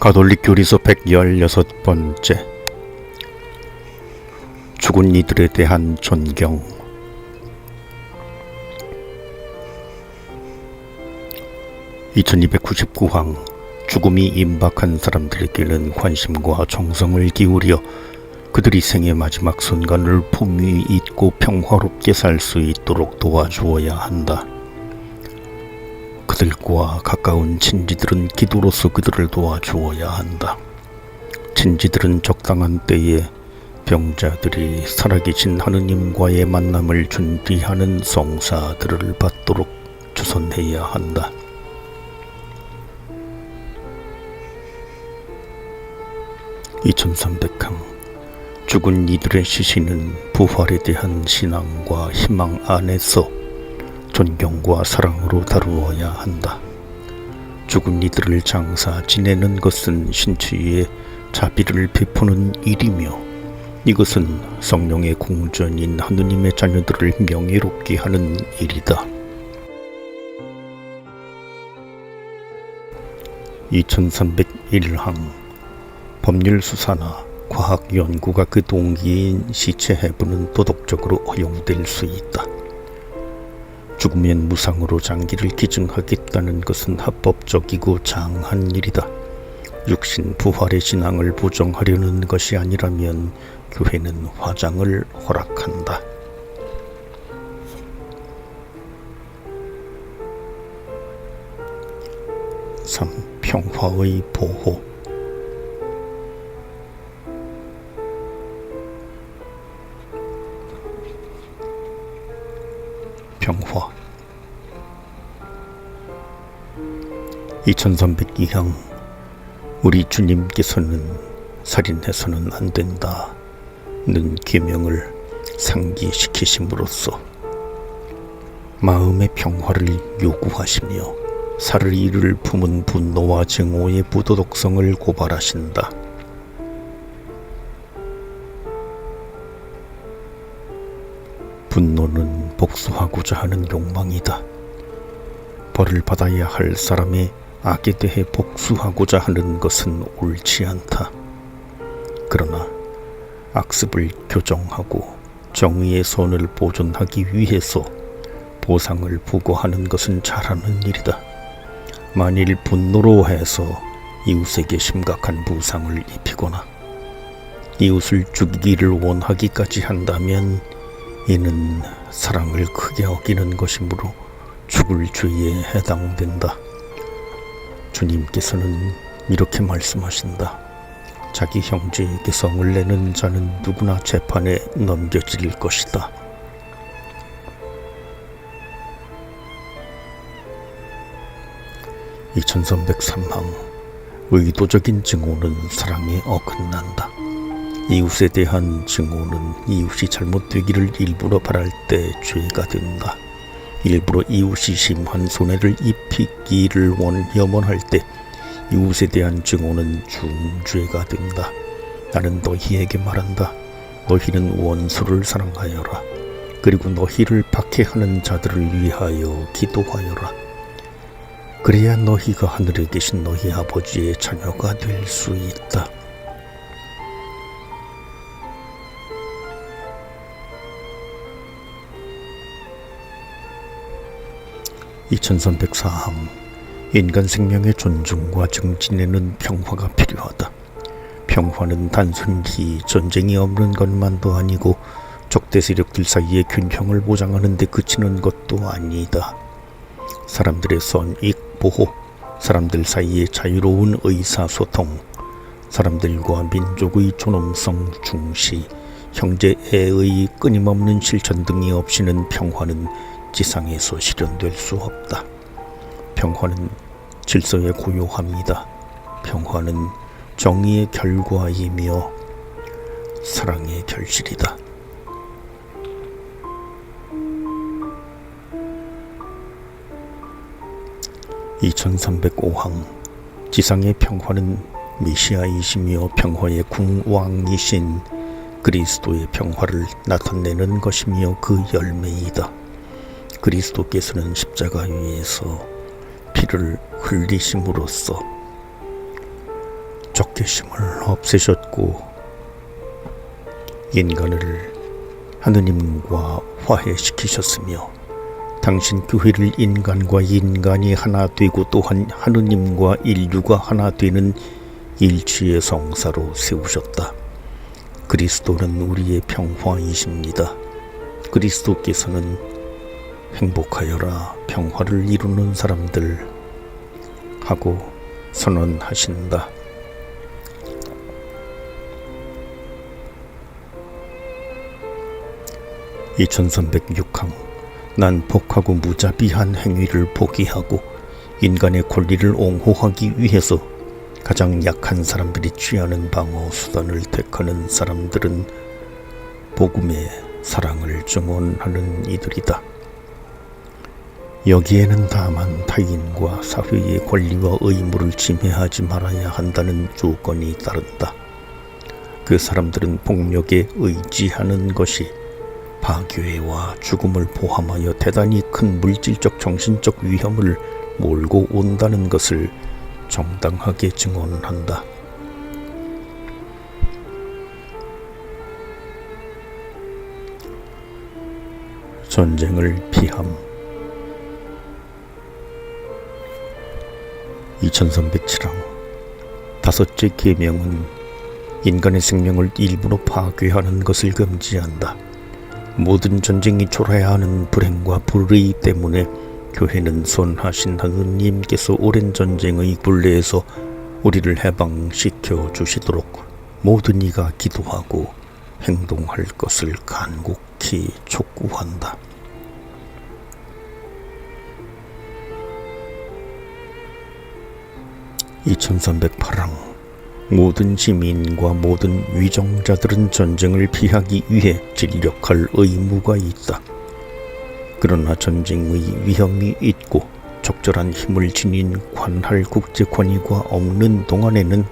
가톨릭 교리서 116번째 죽은 이들에 대한 존경. (2299항) 죽음이 임박한 사람들에게는 관심과 정성을 기울여 그들이 생의 마지막 순간을 품위 있고 평화롭게 살 수 있도록 도와주어야 한다. 그들과 가까운 친지들은 기도로서 그들을 도와주어야 한다. 친지들은 적당한 때에 병자들이 살아계신 하느님과의 만남을 준비하는 성사들을 받도록 주선해야 한다. (2300항) 죽은 이들의 시신은 부활에 대한 신앙과 희망 안에서 존경과 사랑으로 다루어야 한다. 죽은 이들을 장사 지내는 것은 신추의 자비를 베푸는 일이며 이것은 성령의 공전인 하느님의 자녀들을 명예롭게 하는 일이다. 2301항 법률수사나 과학연구가 그 동기인 시체 해부는 도덕적으로 허용될 수 있다. 죽으면 무상으로 장기를 기증하겠다는 것은 합법적이고 장한 일이다. 육신 부활의 신앙을 부정하려는 것이 아니라면 교회는 화장을 허락한다. 3. 평화의 보호. 평화. 2302항 우리 주님께서는 살인해서는 안 된다는 계명을 상기시키심으로써 마음의 평화를 요구하시며 살을 이를 품은 분노와 증오의 부도덕성을 고발하신다. 분노는 복수하고자 하는 욕망이다. 벌을 받아야 할 사람의 악에 대해 복수하고자 하는 것은 옳지 않다. 그러나 악습을 교정하고 정의의 선을 보존하기 위해서 보상을 부과하는 것은 잘하는 일이다. 만일 분노로 해서 이웃에게 심각한 부상을 입히거나 이웃을 죽이기를 원하기까지 한다면 이는 사랑을 크게 어기는 것이므로 죽을 죄에 해당된다. 주님께서는 이렇게 말씀하신다. 자기 형제에게 성을 내는 자는 누구나 재판에 넘겨질 것이다. 2303항 의도적인 증오는 사랑에 어긋난다. 이웃에 대한 증오는 이웃이 잘못되기를 일부러 바랄 때 죄가 된다. 일부러 이웃이 심한 손해를 입히기를 염원할 때 이웃에 대한 증오는 중죄가 된다. 나는 너희에게 말한다. 너희는 원수를 사랑하여라. 그리고 너희를 박해하는 자들을 위하여 기도하여라. 그래야 너희가 하늘에 계신 너희 아버지의 자녀가 될 수 있다. 2304항 인간 생명의 존중과 증진에는 평화가 필요하다. 평화는 단순히 전쟁이 없는 것만도 아니고 적대 세력들 사이의 균형을 보장하는 데 그치는 것도 아니다. 사람들의 선익 보호, 사람들 사이의 자유로운 의사소통, 사람들과 민족의 존엄성 중시, 형제애의 끊임없는 실천 등이 없이는 평화는 지상에서 실현될 수 없다. 평화는 질서의 고요함이다. 평화는 정의의 결과이며 사랑의 결실이다. 2305항 지상의 평화는 메시아이시며 평화의 궁왕이신 그리스도의 평화를 나타내는 것이며 그 열매이다. 그리스도께서는 십자가 위에서 피를 흘리심으로써 적개심을 없애셨고 인간을 하느님과 화해시키셨으며 당신 교회를 인간과 인간이 하나 되고 또한 하느님과 인류가 하나 되는 일치의 성사로 세우셨다. 그리스도는 우리의 평화이십니다. 그리스도께서는 행복하여라 평화를 이루는 사람들 하고 선언하신다. (2306항) 난 복하고 무자비한 행위를 포기하고 인간의 권리를 옹호하기 위해서 가장 약한 사람들이 취하는 방어 수단을 택하는 사람들은 복음의 사랑을 증언하는 이들이다. 여기에는 다만 타인과 사회의 권리와 의무를 침해하지 말아야 한다는 조건이 따른다. 그 사람들은 폭력에 의지하는 것이 파괴와 죽음을 포함하여 대단히 큰 물질적 정신적 위험을 몰고 온다는 것을 정당하게 증언한다. 전쟁을 피함. 2307항 다섯째 계명은 인간의 생명을 일부러 파괴하는 것을 금지한다. 모든 전쟁이 초래해야 하는 불행과 불의 때문에 교회는 선하신 하느님께서 오랜 전쟁의 굴레에서 우리를 해방시켜 주시도록 모든 이가 기도하고 행동할 것을 간곡히 촉구한다. 2308항 모든 시민과 모든 위정자들은 전쟁을 피하기 위해 진력할 의무가 있다. 그러나 전쟁의 위험이 있고 적절한 힘을 지닌 관할 국제권위가 없는 동안에는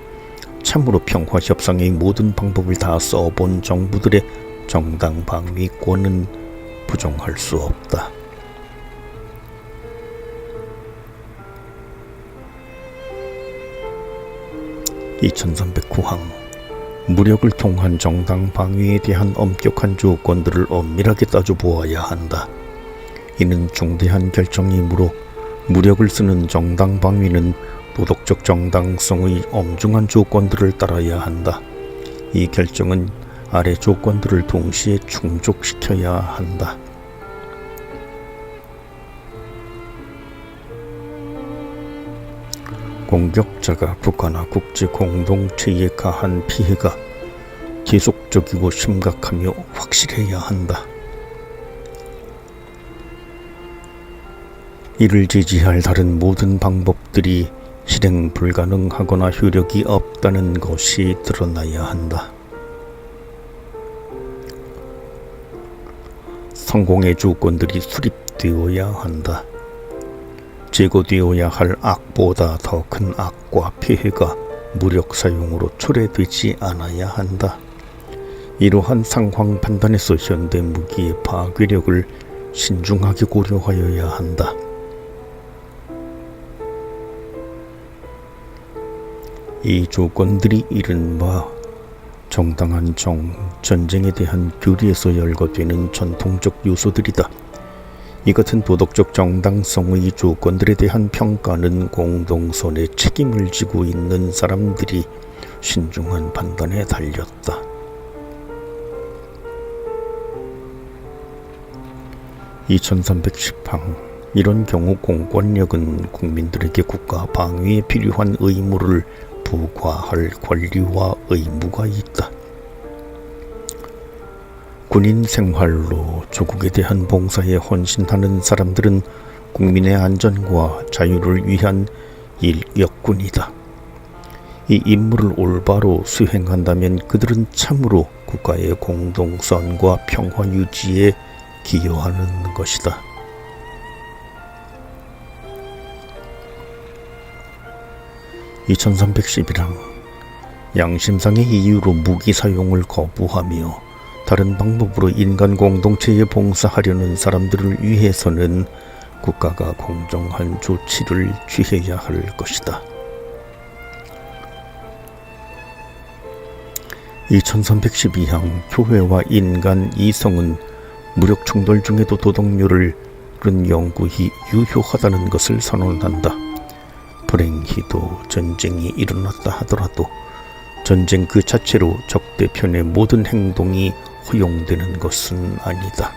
참으로 평화협상의 모든 방법을 다 써본 정부들의 정당 방위권은 부정할 수 없다. 2309항 무력을 통한 정당 방위에 대한 엄격한 조건들을 엄밀하게 따져보아야 한다. 이는 중대한 결정이므로 무력을 쓰는 정당 방위는 도덕적 정당성의 엄중한 조건들을 따라야 한다. 이 결정은 아래 조건들을 동시에 충족시켜야 한다. 공격자가 국가나 국제 공동체에 가한 피해가 계속적이고 심각하며 확실해야 한다. 이를 제지할 다른 모든 방법들이 실행 불가능하거나 효력이 없다는 것이 드러나야 한다. 성공의 조건들이 수립되어야 한다. 제거되어야 할 악보다 더 큰 악과 폐해가 무력 사용으로 초래되지 않아야 한다. 이러한 상황 판단에서 현대 무기의 파괴력을 신중하게 고려하여야 한다. 이 조건들이 이른바 정당한 전쟁에 대한 교리에서 열거되는 전통적 요소들이다. 이 같은 도덕적 정당성의 조건들에 대한 평가는 공동선의 책임을 지고 있는 사람들이 신중한 판단에 달렸다. 2310항 이런 경우 공권력은 국민들에게 국가 방위에 필요한 의무를 부과할 권리와 의무가 있다. 군인 생활로 조국에 대한 봉사에 헌신하는 사람들은 국민의 안전과 자유를 위한 일격군이다. 이 임무를 올바로 수행한다면 그들은 참으로 국가의 공동선과 평화 유지에 기여하는 것이다. 2311항 양심상의 이유로 무기 사용을 거부하며 다른 방법으로 인간 공동체에 봉사하려는 사람들을 위해서는 국가가 공정한 조치를 취해야 할 것이다. 2312항 교회와 인간 이성은 무력 충돌 중에도 도덕률을 연구히 유효하다는 것을 선언한다. 불행히도 전쟁이 일어났다 하더라도 전쟁 그 자체로 적대편의 모든 행동이 허용되는 것은 아니다.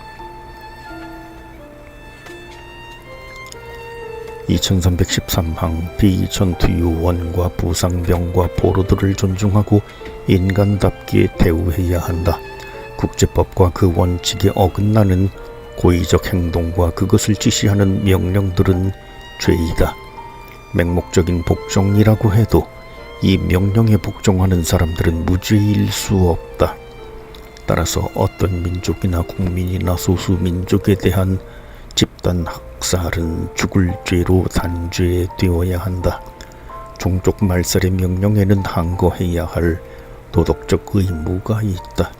2313항 비전투요원과 부상병과 포로들을 존중하고 인간답게 대우해야 한다. 국제법과 그 원칙에 어긋나는 고의적 행동과 그것을 지시하는 명령들은 죄이다. 맹목적인 복종이라고 해도 이 명령에 복종하는 사람들은 무죄일 수 없다. 따라서 어떤 민족이나 국민이나 소수민족에 대한 집단 학살은 죽을 죄로 단죄되어야 한다. 종족 말살의 명령에는 항거해야 할 도덕적 의무가 있다.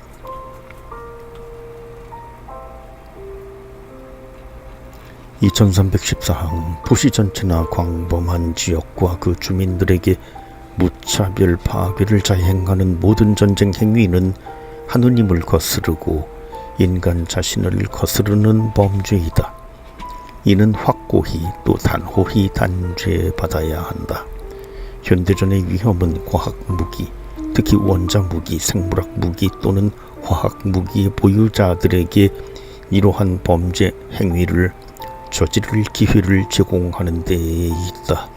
2314항 도시 전체나 광범한 지역과 그 주민들에게 무차별 파괴를 자행하는 모든 전쟁 행위는 하느님을 거스르고 인간 자신을 거스르는 범죄이다. 이는 확고히 또 단호히 단죄받아야 한다. 현대전의 위험은 과학무기, 특히 원자무기, 생물학무기 또는 화학무기의 보유자들에게 이러한 범죄 행위를 저지를 기회를 제공하는 데에 있다.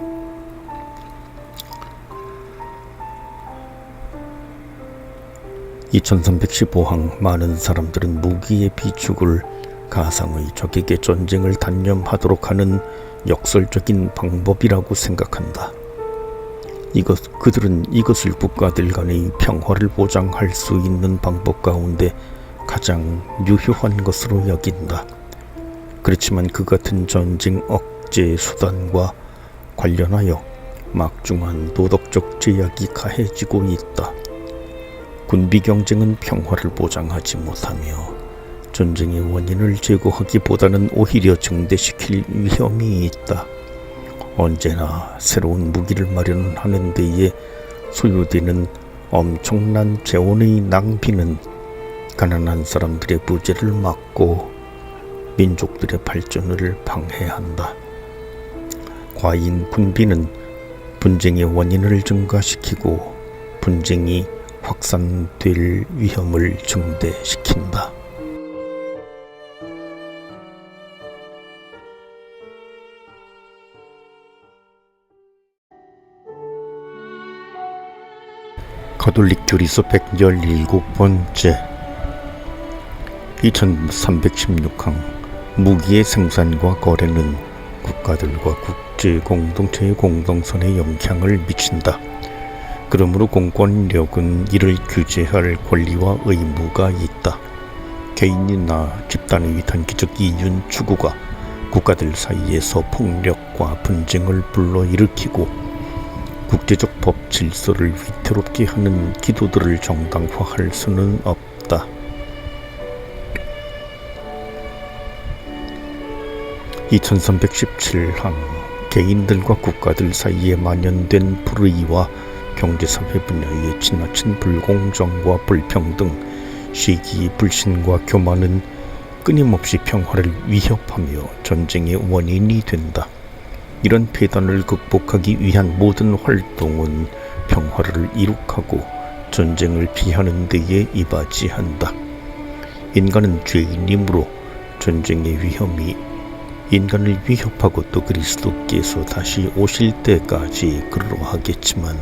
(2315항) 많은 사람들은 무기의 비축을 가상의 적에게 전쟁을 단념하도록 하는 역설적인 방법이라고 생각한다. 그들은 이것을 국가들 간의 평화를 보장할 수 있는 방법 가운데 가장 유효한 것으로 여긴다. 그렇지만 그 같은 전쟁 억제 수단과 관련하여 막중한 도덕적 제약이 가해지고 있다. 군비 경쟁은 평화를 보장하지 못하며 전쟁의 원인을 제거하기보다는 오히려 증대시킬 위험이 있다. 언제나 새로운 무기를 마련하는 데에 소요되는 엄청난 재원의 낭비는 가난한 사람들의 부재를 막고 민족들의 발전을 방해한다. 과잉 군비는 분쟁의 원인을 증가시키고 분쟁이 확산될 위험을 증대시킨다. 가톨릭 교리서 117번째 2316항 무기의 생산과 거래는 국가들과 국제 공동체의 공동선에 영향을 미친다. 그러므로 공권력은 이를 규제할 권리와 의무가 있다. 개인이나 집단의 단기적 이윤 추구가 국가들 사이에서 폭력과 분쟁을 불러일으키고 국제적 법 질서를 위태롭게 하는 기도들을 정당화할 수는 없다. 2317항 개인들과 국가들 사이에 만연된 불의와 경제사회 분야의 지나친 불공정과 불평등, 시기, 불신과 교만은 끊임없이 평화를 위협하며 전쟁의 원인이 된다. 이런 폐단을 극복하기 위한 모든 활동은 평화를 이룩하고 전쟁을 피하는 데에 이바지한다. 인간은 죄인이므로 전쟁의 위험이 인간을 위협하고 또 그리스도께서 다시 오실 때까지 그러하겠지만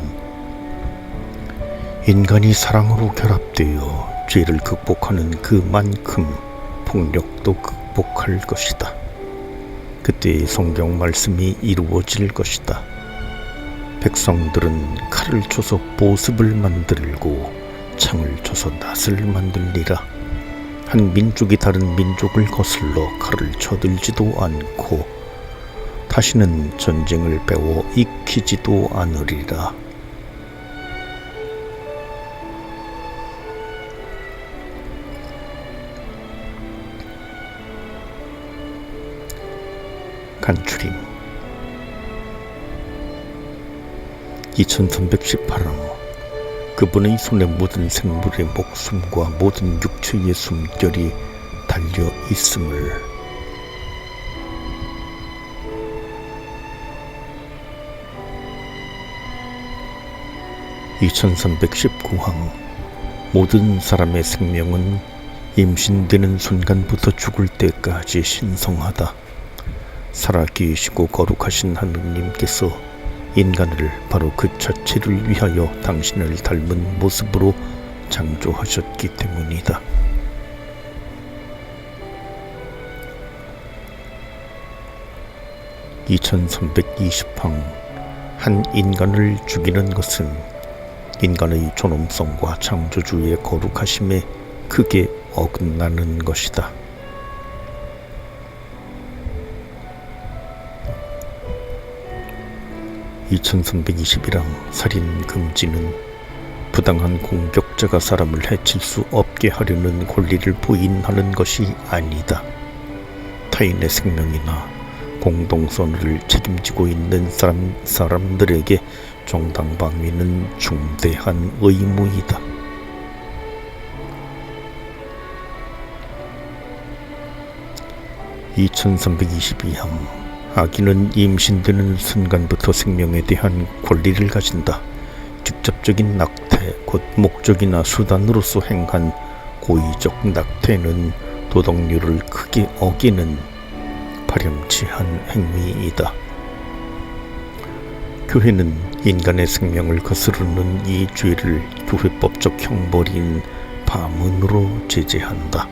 인간이 사랑으로 결합되어 죄를 극복하는 그만큼 폭력도 극복할 것이다. 그때 성경 말씀이 이루어질 것이다. 백성들은 칼을 쳐서 보습을 만들고 창을 쳐서 낫을 만들리라. 한 민족이 다른 민족을 거슬러 칼을 쳐들지도 않고 다시는 전쟁을 배워 익히지도 않으리라. 간추림 2318항 그분의 손에 모든 생물의 목숨과 모든 육체의 숨결이 달려 있음을. (2319항) 모든 사람의 생명은 임신되는 순간부터 죽을 때까지 신성하다. 살아 계시고 거룩하신 하느님께서 인간을 바로 그 자체를 위하여 당신을 닮은 모습으로 창조하셨기 때문이다. (2320항) 한 인간을 죽이는 것은 인간의 존엄성과 창조주의 거룩하심에 크게 어긋나는 것이다. (2321항) 살인 금지는 부당한 공격자가 사람을 해칠 수 없게 하려는 권리를 부인하는 것이 아니다. 타인의 생명이나 공동선을 책임지고 있는 사람들에게 정당방위는 중대한 의무이다. (2322항) 아기는 임신되는 순간부터 생명에 대한 권리를 가진다. 직접적인 낙태, 곧 목적이나 수단으로서 행한 고의적 낙태는 도덕률을 크게 어기는 파렴치한 행위이다. 교회는 인간의 생명을 거스르는 이 죄를 교회법적 형벌인 파문으로 제재한다.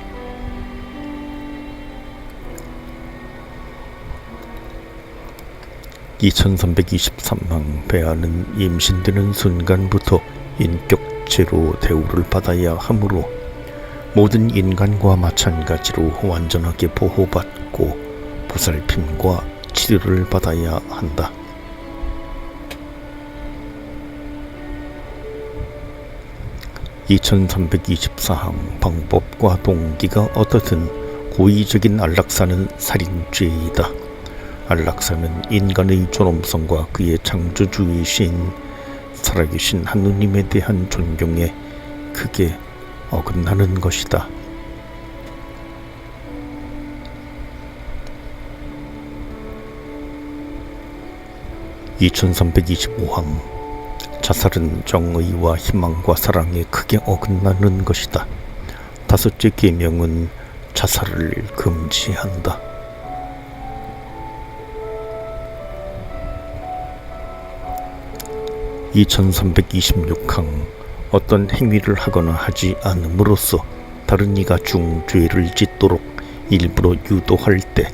(2323항) 배아는 임신되는 순간부터 인격체로 대우를 받아야 하므로 모든 인간과 마찬가지로 완전하게 보호받고 보살핌과 치료를 받아야 한다. (2324항) 방법과 동기가 어떻든 고의적인 안락사는 살인죄이다. 안락사는 인간의 존엄성과 그의 창조주이신 살아계신 하느님에 대한 존경에 크게 어긋나는 것이다. (2325항) 자살은 정의와 희망과 사랑에 크게 어긋나는 것이다. 다섯째 계명은 자살을 금지한다. (2326항) 어떤 행위를 하거나 하지 않음으로써 다른 이가 중죄를 짓도록 일부러 유도할 때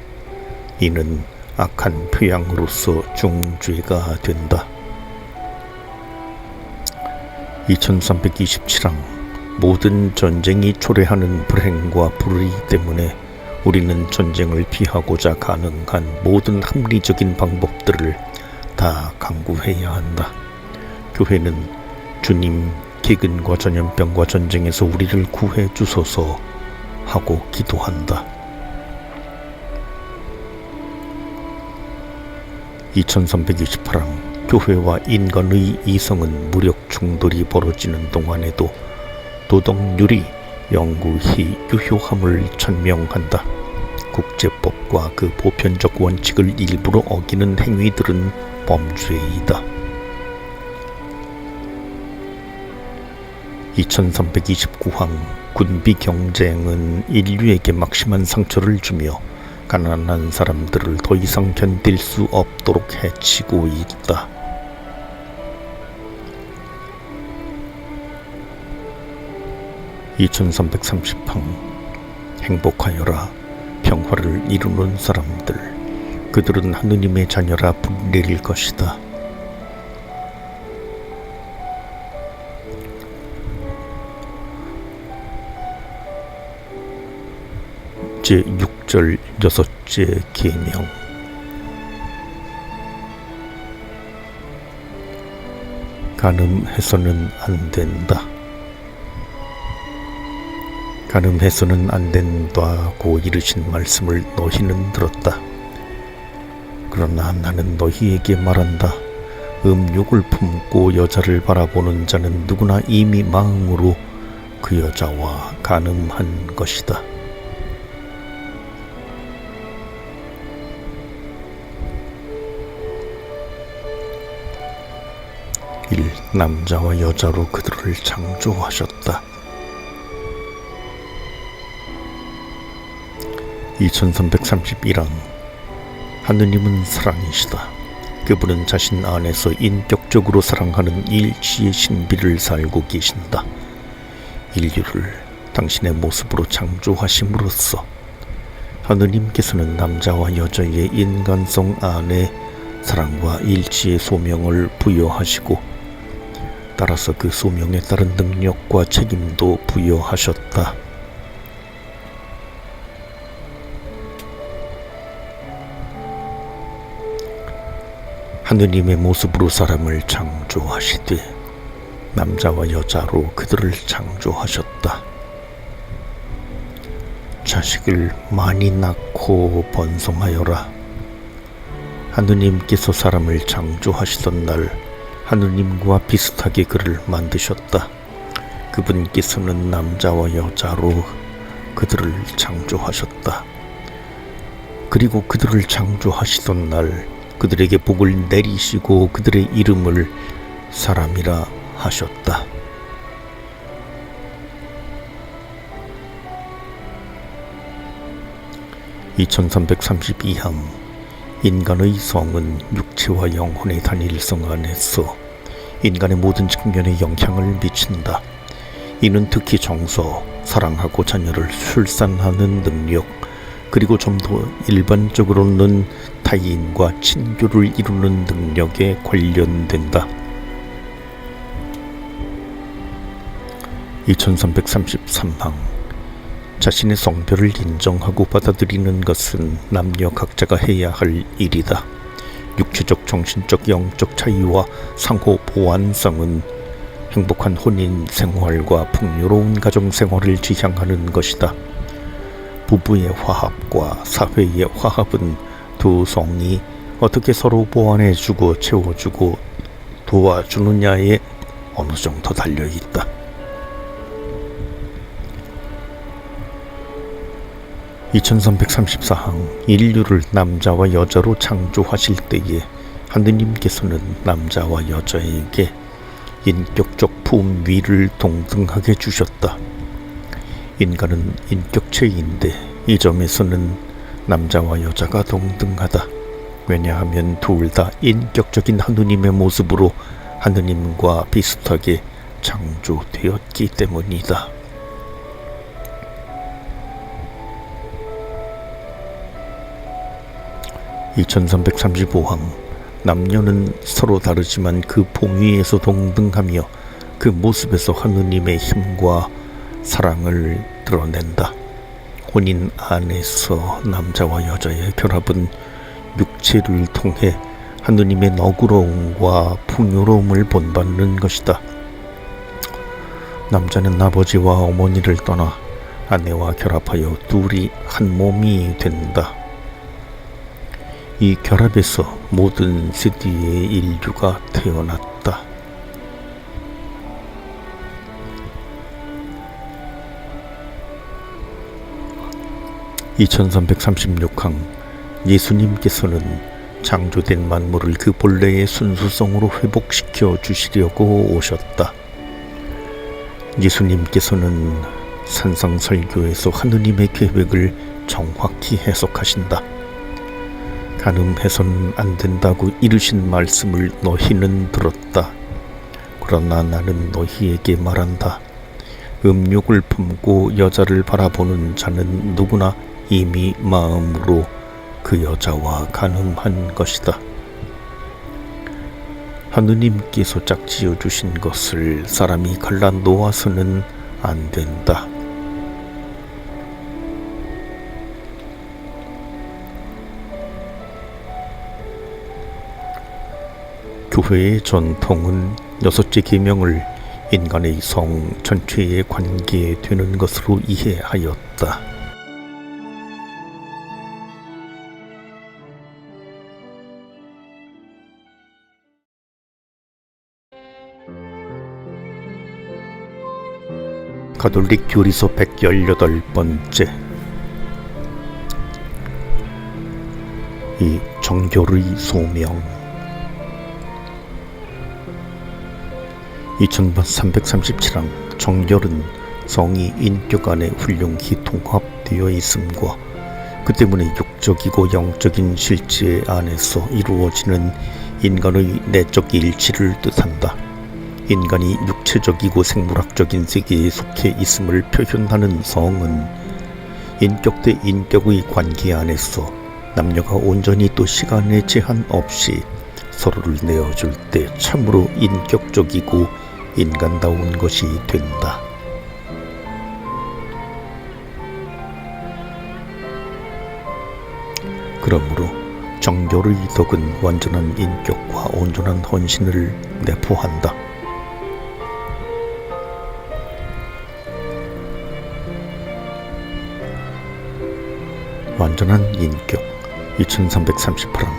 이는 악한 표양으로서 중죄가 된다. (2327항) 모든 전쟁이 초래하는 불행과 불의 때문에 우리는 전쟁을 피하고자 가능한 모든 합리적인 방법들을 다 강구해야 한다. 교회는 주님, 기근과 전염병과 전쟁에서 우리를 구해 주소서 하고 기도한다. (2328항) 교회와 인간의 이성은 무력 충돌이 벌어지는 동안에도 도덕률이 영구히 유효함을 천명한다. 국제법과 그 보편적 원칙을 일부러 어기는 행위들은 범죄이다. (2329항) 군비 경쟁은 인류에게 막심한 상처를 주며 가난한 사람들을 더 이상 견딜 수 없도록 해치고 있다. (2330항) 행복하여라. 평화를 이루는 사람들, 그들은 하느님의 자녀라 불릴 것이다. 제6절 여섯째 계명. 간음해서는 안 된다. 간음해서는 안 된다고 이르신 말씀을 너희는 들었다. 그러나 나는 너희에게 말한다. 음욕을 품고 여자를 바라보는 자는 누구나 이미 마음으로 그 여자와 간음한 것이다. 1. 남자와 여자로 그들을 창조하셨다. 2331항 하느님은 사랑이시다. 그분은 자신 안에서 인격적으로 사랑하는 일치의 신비를 살고 계신다. 인류를 당신의 모습으로 창조하심으로써 하느님께서는 남자와 여자의 인간성 안에 사랑과 일치의 소명을 부여하시고 따라서 그 소명에 따른 능력과 책임도 부여하셨다. 하느님의 모습으로 사람을 창조하시되 남자와 여자로 그들을 창조하셨다. 자식을 많이 낳고 번성하여라. 하느님께서 사람을 창조하시던 날 하느님과 비슷하게 그를 만드셨다. 그분께서는 남자와 여자로 그들을 창조하셨다. 그리고 그들을 창조하시던 날 그들에게 복을 내리시고 그들의 이름을 사람이라 하셨다. (2332항) 인간의 성은 육체와 영혼의 단일성 안에서 인간의 모든 측면에 영향을 미친다. 이는 특히 정서, 사랑하고 자녀를 출산하는 능력, 그리고 좀 더 일반적으로는 타인과 친교를 이루는 능력에 관련된다. 2333항 자신의 성별을 인정하고 받아들이는 것은 남녀 각자가 해야 할 일이다. 육체적, 정신적, 영적 차이와 상호 보완성은 행복한 혼인 생활과 풍요로운 가정 생활을 지향하는 것이다. 부부의 화합과 사회의 화합은 두 성이 어떻게 서로 보완해주고 채워주고 도와주느냐에 어느 정도 달려있다. 2334항 인류를 남자와 여자로 창조하실 때에 하느님께서는 남자와 여자에게 인격적 품위를 동등하게 주셨다. 인간은 인격체인데 이 점에서는 남자와 여자가 동등하다. 왜냐하면 둘 다 인격적인 하느님의 모습으로 하느님과 비슷하게 창조되었기 때문이다. 2335항 남녀는 서로 다르지만 그 봉위에서 동등하며 그 모습에서 하느님의 힘과 사랑을 드러낸다. 혼인 안에서 남자와 여자의 결합은 육체를 통해 하느님의 너그러움과 풍요로움을 본받는 것이다. 남자는 아버지와 어머니를 떠나 아내와 결합하여 둘이 한 몸이 된다. 이 결합에서 모든 세대의 인류가 태어났다. 2336항 예수님께서는 창조된 만물을 그 본래의 순수성으로 회복시켜 주시려고 오셨다. 예수님께서는 산상설교에서 하느님의 계획을 정확히 해석하신다. 간음해서는 안 된다고 이르신 말씀을 너희는 들었다. 그러나 나는 너희에게 말한다. 음욕을 품고 여자를 바라보는 자는 누구나 이미 마음으로 그 여자와 간음한 것이다. 하느님께서 짝지어 주신 것을 사람이 갈라 놓아서는 안 된다. 교회의 전통은 여섯째 계명을 인간의 성 전체의 관계에 되는 것으로 이해하였다. 가톨릭 교리서 118번째. 이 정결의 소명. 2337항 정결은 성이 인격 안에 훌륭히 통합되어 있음과 그 때문에 육적이고 영적인 실제 안에서 이루어지는 인간의 내적 일치를 뜻한다. 인간이 육체적이고 생물학적인 세계에 속해 있음을 표현하는 성은 인격 대 인격의 관계 안에서 남녀가 온전히 또 시간의 제한 없이 서로를 내어줄 때 참으로 인격적이고 인간다운 것이 된다. 그러므로 정결의 덕은 완전한 인격과 온전한 헌신을 내포한다. 완전한 인격. 2338항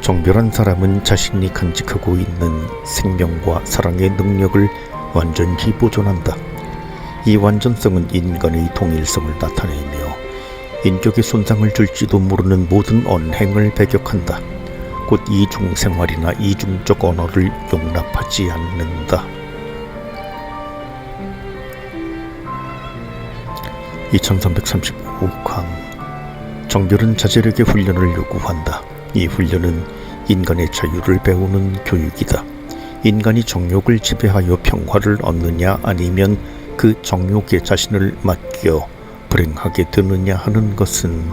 정결한 사람은 자신이 간직하고 있는 생명과 사랑의 능력을 완전히 보존한다. 이 완전성은 인간의 동일성을 나타내며 인격에 손상을 줄지도 모르는 모든 언행을 배격한다. 곧 이중생활이나 이중적 언어를 용납하지 않는다. 2335항 정결은 자제력의 훈련을 요구한다. 이 훈련은 인간의 자유를 배우는 교육이다. 인간이 정욕을 지배하여 평화를 얻느냐 아니면 그 정욕에 자신을 맡겨 불행하게 되느냐 하는 것은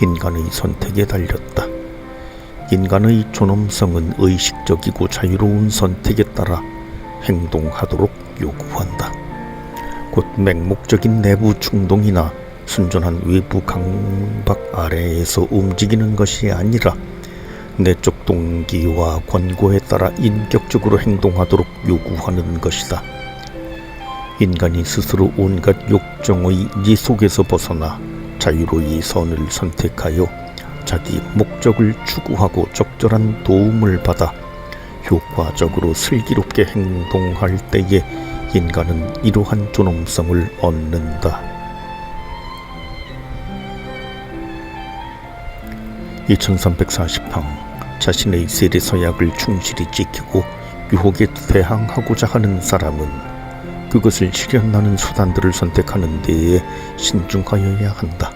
인간의 선택에 달렸다. 인간의 존엄성은 의식적이고 자유로운 선택에 따라 행동하도록 요구한다. 곧 맹목적인 내부 충동이나 순전한 외부 강박 아래에서 움직이는 것이 아니라 내적 동기와 권고에 따라 인격적으로 행동하도록 요구하는 것이다. 인간이 스스로 온갖 욕정의 니속에서 벗어나 자유로이 선을 선택하여 자기 목적을 추구하고 적절한 도움을 받아 효과적으로 슬기롭게 행동할 때에 인간은 이러한 존엄성을 얻는다. 2340항 자신의 세례서약을 충실히 지키고 유혹에 대항하고자 하는 사람은 그것을 실현하는 수단들을 선택하는 데에 신중하여야 한다.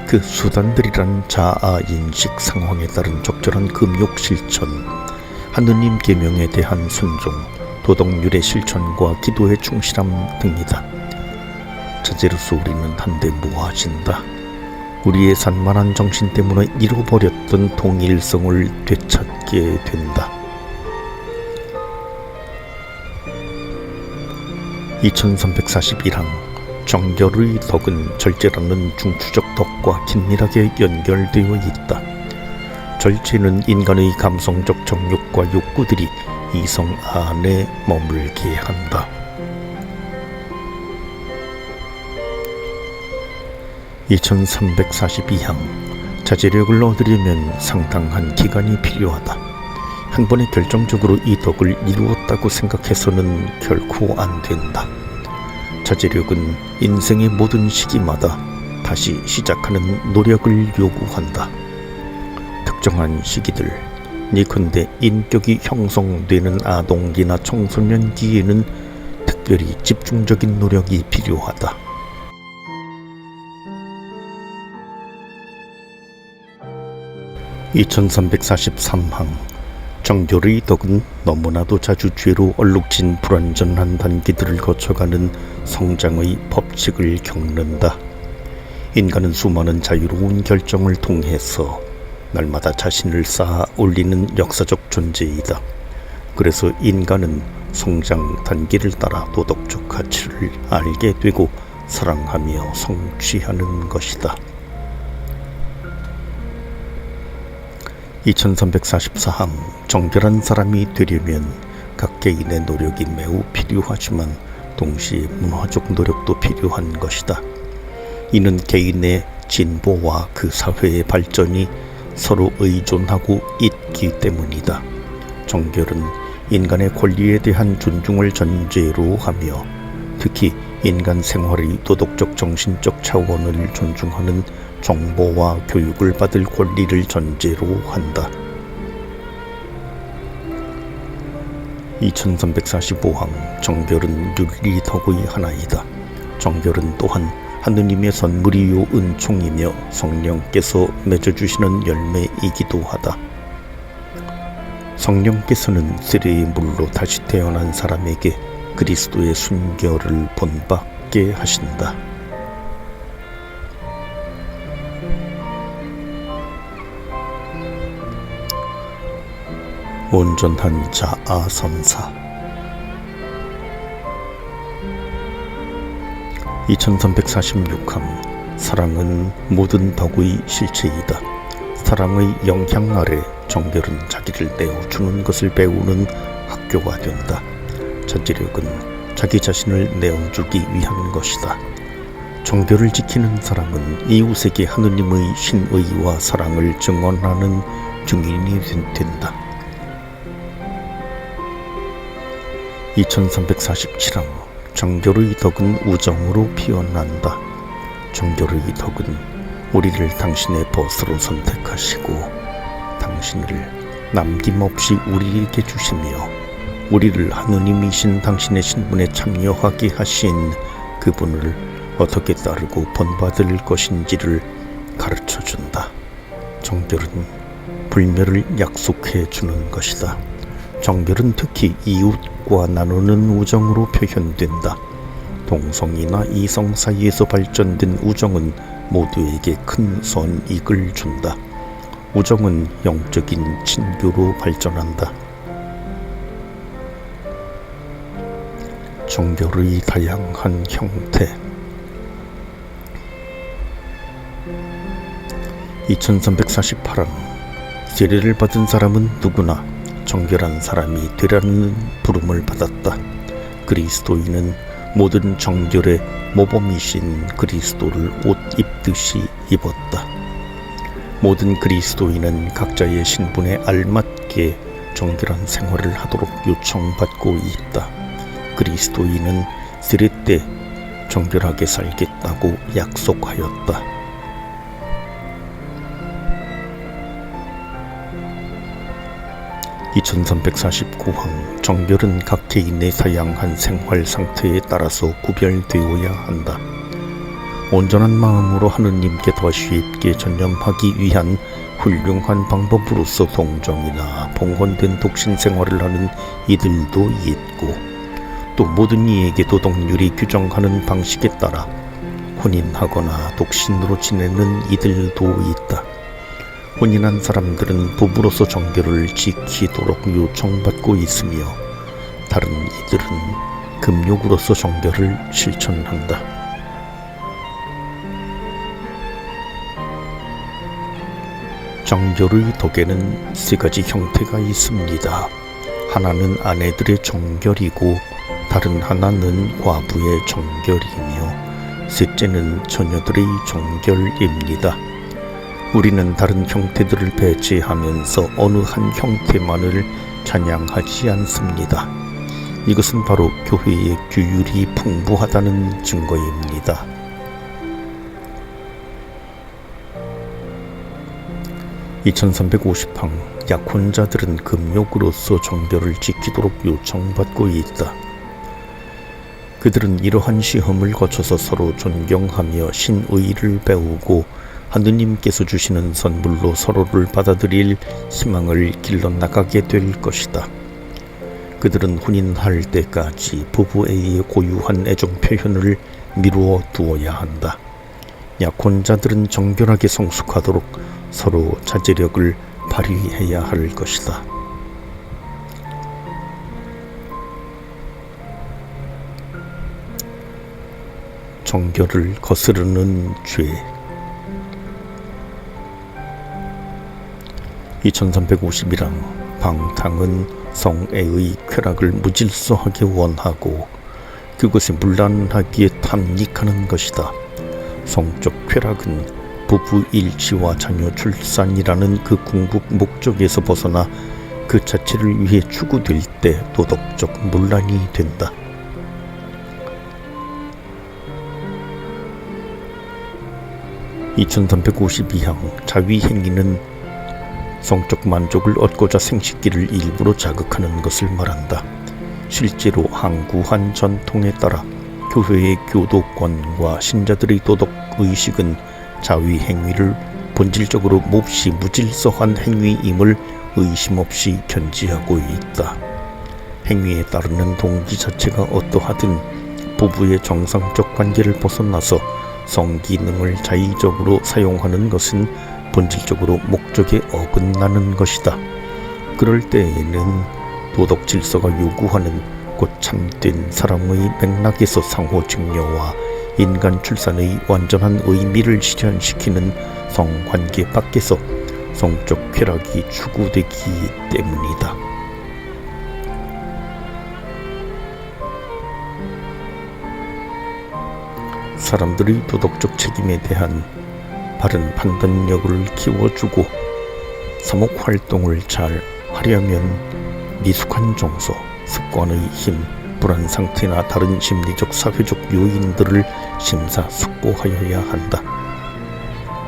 그 수단들이란 자아인식 상황에 따른 적절한 금욕 실천, 하느님 계명에 대한 순종, 도덕률의 실천과 기도의 충실함 등이다. 자제로서 우리는 한데 모아진다. 우리의 산만한 정신 때문에 잃어버렸던 동일성을 되찾게 된다. 2341항 정결의 덕은 절제라는 중추적 덕과 긴밀하게 연결되어 있다. 절제는 인간의 감성적 정욕과 욕구들이 이성 안에 머물게 한다. 2342항 자제력을 얻으려면 상당한 기간이 필요하다. 한 번에 결정적으로 이 덕을 이루었다고 생각해서는 결코 안 된다. 자제력은 인생의 모든 시기마다 다시 시작하는 노력을 요구한다. 특정한 시기들, 예컨대 인격이 형성되는 아동기나 청소년기에는 특별히 집중적인 노력이 필요하다. 2343항 정결의 덕은 너무나도 자주 죄로 얼룩진 불완전한 단계들을 거쳐가는 성장의 법칙을 겪는다. 인간은 수많은 자유로운 결정을 통해서 날마다 자신을 쌓아 올리는 역사적 존재이다. 그래서 인간은 성장 단계를 따라 도덕적 가치를 알게 되고 사랑하며 성취하는 것이다. 2344항 정결한 사람이 되려면 각 개인의 노력이 매우 필요하지만 동시에 문화적 노력도 필요한 것이다. 이는 개인의 진보와 그 사회의 발전이 서로 의존하고 있기 때문이다. 정결은 인간의 권리에 대한 존중을 전제로 하며 특히 인간 생활의 도덕적 정신적 차원을 존중하는 정보와 교육을 받을 권리를 전제로 한다. 2345항 정결은 윤리 덕의 하나이다. 정결은 또한 하느님의 선물이요 은총이며 성령께서 맺어주시는 열매이기도 하다. 성령께서는 세례의 물로 다시 태어난 사람에게 그리스도의 순결을 본받게 하신다. 온전한 자아 선사. 2346항 사랑은 모든 덕의 실체이다. 사랑의 영향 아래 정결은 자기를 내어주는 것을 배우는 학교가 된다. 자제력은 자기 자신을 내어주기 위한 것이다. 정결을 지키는 사람은 이웃에게 하느님의 신의와 사랑을 증언하는 증인이 된다. 2347항 정결의 덕은 우정으로 피어난다. 정결의 덕은 우리를 당신의 벗으로 선택하시고 당신을 남김없이 우리에게 주시며 우리를 하느님이신 당신의 신분에 참여하게 하신 그분을 어떻게 따르고 본받을 것인지를 가르쳐준다. 정결은 불멸을 약속해 주는 것이다. 정결은 특히 이웃과 나누는 우정으로 표현된다. 동성이나 이성 사이에서 발전된 우정은 모두에게 큰 선익을 준다. 우정은 영적인 친교로 발전한다. 정결의 다양한 형태. 2348항 세례를 받은 사람은 누구나 정결한 사람이 되라는 부름을 받았다. 그리스도인은 모든 정결의 모범이신 그리스도를 옷 입듯이 입었다. 모든 그리스도인은 각자의 신분에 알맞게 정결한 생활을 하도록 요청받고 있다. 그리스도인은 세례 때 정결하게 살겠다고 약속하였다. 2349항 정결은 각 개인의 다양한 생활 상태에 따라서 구별되어야 한다. 온전한 마음으로 하느님께 더 쉽게 전념하기 위한 훌륭한 방법으로서 동정이나 봉헌된 독신 생활을 하는 이들도 있고 또 모든 이에게 도덕률이 규정하는 방식에 따라 혼인하거나 독신으로 지내는 이들도 있다. 혼인한 사람들은 부부로서 정결을 지키도록 요청받고 있으며 다른 이들은 금욕으로서 정결을 실천한다. 정결의 덕에는 세 가지 형태가 있습니다. 하나는 아내들의 정결이고 다른 하나는 과부의 정결이며 셋째는 처녀들의 정결입니다. 우리는 다른 형태들을 배제하면서 어느 한 형태만을 찬양하지 않습니다. 이것은 바로 교회의 규율이 풍부하다는 증거입니다. 2350항 약혼자들은 금욕으로서 정결을 지키도록 요청받고 있다. 그들은 이러한 시험을 거쳐서 서로 존경하며 신의를 배우고 하느님께서 주시는 선물로 서로를 받아들일 희망을 길러나가게 될 것이다. 그들은 혼인할 때까지 부부애의 고유한 애정 표현을 미루어 두어야 한다. 약혼자들은 정결하게 성숙하도록 서로 자제력을 발휘해야 할 것이다. 정결을 거스르는 죄. 2351항 방탕은 성애의 쾌락을 무질서하게 원하고 그것에 문란하기에 탐닉하는 것이다. 성적 쾌락은 부부 일치와 자녀 출산이라는 그 궁극 목적에서 벗어나 그 자체를 위해 추구될 때 도덕적 문란이 된다. 2352항 자위행위는 성적 만족을 얻고자 생식기를 일부러 자극하는 것을 말한다. 실제로 항구한 전통에 따라 교회의 교도관과 신자들의 도덕의식은 자위행위를 본질적으로 몹시 무질서한 행위임을 의심 없이 견지하고 있다. 행위에 따르는 동기 자체가 어떠하든 부부의 정상적 관계를 벗어나서 성기능을 자의적으로 사용하는 것은 본질적으로 목적에 어긋나는 것이다. 그럴 때에는 도덕 질서가 요구하는 곧 참된 사랑의 맥락에서 상호 증여와 인간 출산의 완전한 의미를 실현시키는 성관계 밖에서 성적 쾌락이 추구되기 때문이다. 사람들의 도덕적 책임에 대한 바른 판단력을 키워주고 사목활동을 잘 하려면 미숙한 정서, 습관의 힘, 불안 상태나 다른 심리적 사회적 요인들을 심사숙고하여야 한다.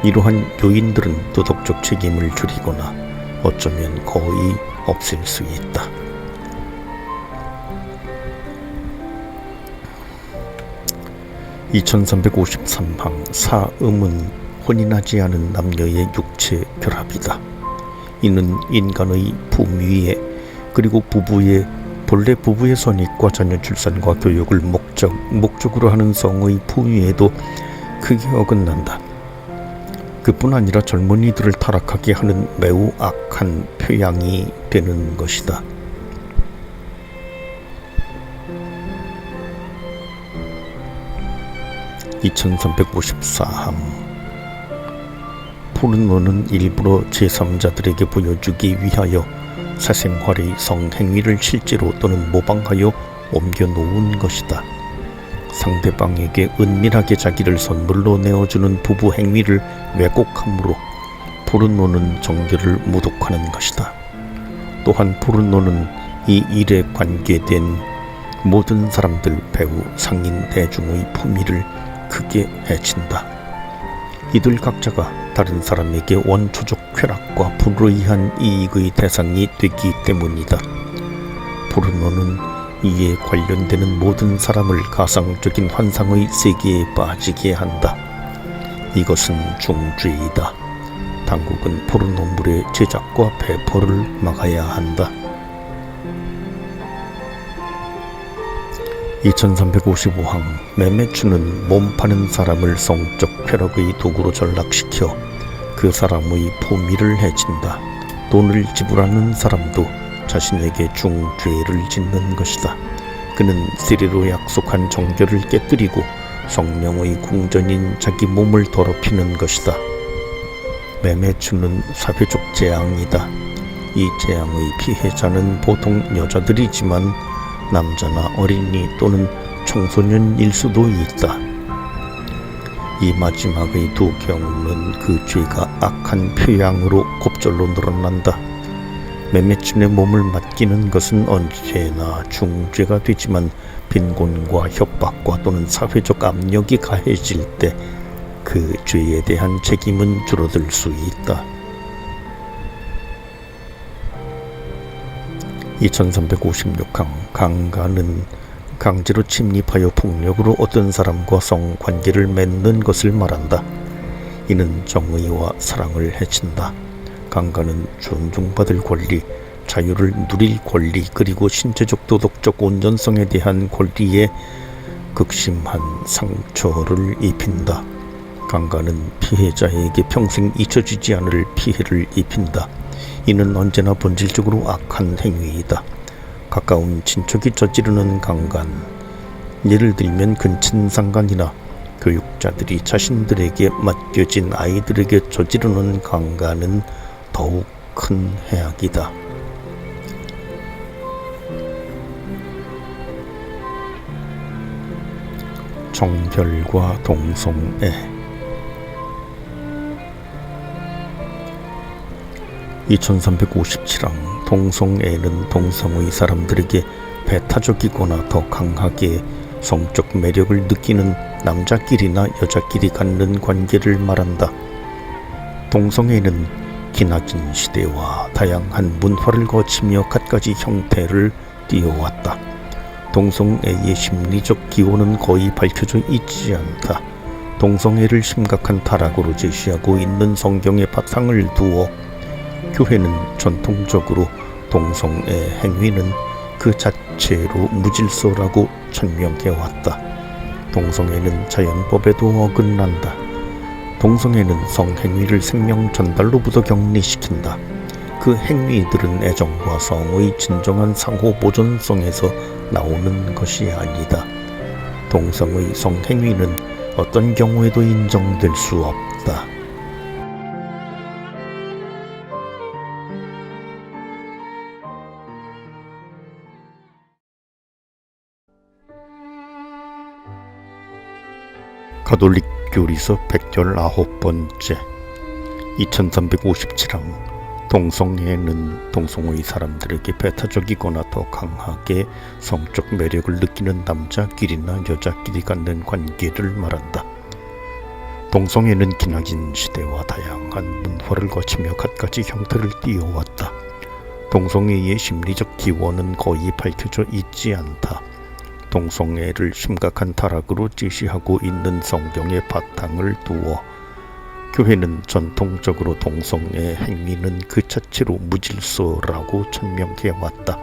이러한 요인들은 도덕적 책임을 줄이거나 어쩌면 거의 없앨 수 있다. (2353항) 사음은 혼인하지 않은 남녀의 육체 결합이다. 이는 인간의 품위에 그리고 본래 부부의 선익과 자녀 출산과 교육을 목적으로 하는 성의 품위에도 크게 어긋난다. 그뿐 아니라 젊은이들을 타락하게 하는 매우 악한 표양이 되는 것이다. (2354항) 포르노는 일부러 제3자들에게 보여주기 위하여 사생활의 성행위를 실제로 또는 모방하여 옮겨놓은 것이다. 상대방에게 은밀하게 자기를 선물로 내어주는 부부 행위를 왜곡함으로 포르노는 정결을 모독하는 것이다. 또한 포르노는 이 일에 관계된 모든 사람들, 배우, 상인, 대중의 품위를 크게 해친다. 이들 각자가 다른 사람에게 원초적 쾌락과 불의한 이익의 대상이 되기 때문이다. 포르노는 이에 관련되는 모든 사람을 가상적인 환상의 세계에 빠지게 한다. 이것은 중죄이다. 당국은 포르노물의 제작과 배포를 막아야 한다. 2355항 매매추는 몸 파는 사람을 성적 쾌락의 도구로 전락시켜 그 사람의 포미를 해친다. 돈을 지불하는 사람도 자신에게 중죄를 짓는 것이다. 그는 세례로 약속한 정결을 깨뜨리고 성령의 궁전인 자기 몸을 더럽히는 것이다. 매매추는 사회적 재앙이다. 이 재앙의 피해자는 보통 여자들이지만 남자나 어린이 또는 청소년일 수도 있다. 이 마지막의 두 경우는 그 죄가 악한 표양으로 곱절로 늘어난다. 매매춘의 몸을 맡기는 것은 언제나 중죄가 되지만 빈곤과 협박과 또는 사회적 압력이 가해질 때 그 죄에 대한 책임은 줄어들 수 있다. 2356항 강간은 강제로 침입하여 폭력으로 어떤 사람과 성관계를 맺는 것을 말한다. 이는 정의와 사랑을 해친다. 강간은 존중받을 권리, 자유를 누릴 권리, 그리고 신체적 도덕적 온전성에 대한 권리에 극심한 상처를 입힌다. 강간은 피해자에게 평생 잊혀지지 않을 피해를 입힌다. 이는 언제나 본질적으로 악한 행위이다. 가까운 친척이 저지르는 강간, 예를 들면 근친상간이나 교육자들이 자신들에게 맡겨진 아이들에게 저지르는 강간은 더욱 큰 해악이다. 정결과 동성애 2357항 동성애는 동성의 사람들에게 배타적이거나 더 강하게 성적 매력을 느끼는 남자끼리나 여자끼리 갖는 관계를 말한다. 동성애는 기나긴 시대와 다양한 문화를 거치며 갖가지 형태를 띄어왔다. 동성애의 심리적 기원은 거의 밝혀져 있지 않다. 동성애를 심각한 타락으로 제시하고 있는 성경의 바탕을 두어 교회는 전통적으로 동성애 행위는 그 자체로 무질서라고 천명해왔다. 동성애는 자연법에도 어긋난다. 동성애는 성행위를 생명 전달로부터 격리시킨다. 그 행위들은 애정과 성의 진정한 상호 보존성에서 나오는 것이 아니다. 동성의 성행위는 어떤 경우에도 인정될 수 없다. 가톨릭 교리서 119번째 2357항 동성애는 동성의 사람들에게 배타적이거나 더 강하게 성적 매력을 느끼는 남자끼리나 여자끼리 갖는 관계를 말한다. 동성애는 기나긴 시대와 다양한 문화를 거치며 갖가지 형태를 띄어왔다. 동성애의 심리적 기원은 거의 밝혀져 있지 않다. 동성애를 심각한 타락으로 제시하고 있는 성경의 바탕을 두어 교회는 전통적으로 동성애 행위는 그 자체로 무질서라고 천명해왔다.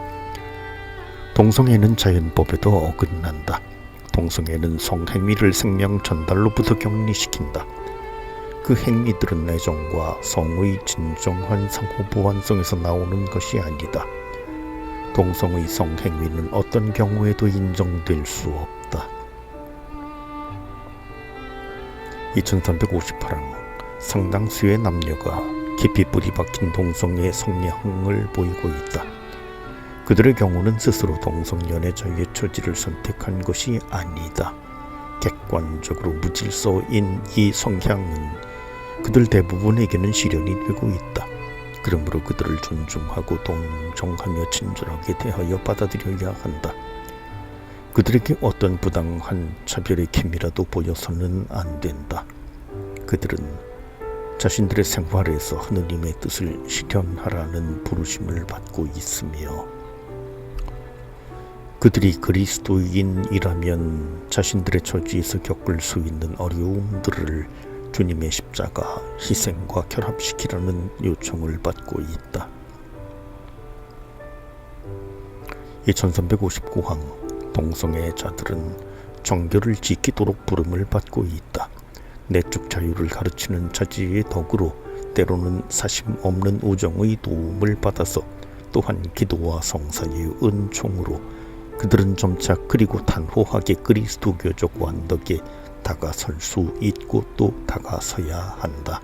동성애는 자연법에도 어긋난다. 동성애는 성행위를 생명 전달로부터 격리시킨다. 그 행위들은 애정과 성의 진정한 상호 보완성에서 나오는 것이 아니다. 동성의 성행위는 어떤 경우에도 인정될 수 없다. 2358항 상당수의 남녀가 깊이 뿌리 박힌 동성애 성향을 보이고 있다. 그들의 경우는 스스로 동성연애자의 처지를 선택한 것이 아니다. 객관적으로 무질서인 이 성향은 그들 대부분에게는 실현이 되고 있다. 그러므로 그들을 존중하고 동정하며 친절하게 대하여 받아들여야 한다. 그들에게 어떤 부당한 차별의 기미라도 보여서는 안 된다. 그들은 자신들의 생활에서 하느님의 뜻을 실현하라는 부르심을 받고 있으며 그들이 그리스도인이라면 자신들의 처지에서 겪을 수 있는 어려움들을 주님의 십자가 희생과 결합시키라는 요청을 받고 있다. 2359항 동성애자들은 정결을 지키도록 부름을 받고 있다. 내적 자유를 가르치는 자지의 덕으로 때로는 사심 없는 우정의 도움을 받아서 또한 기도와 성사의 은총으로 그들은 점차 그리고 단호하게 그리스도교적 완덕에 다가설 수 있고 또 다가서야 한다.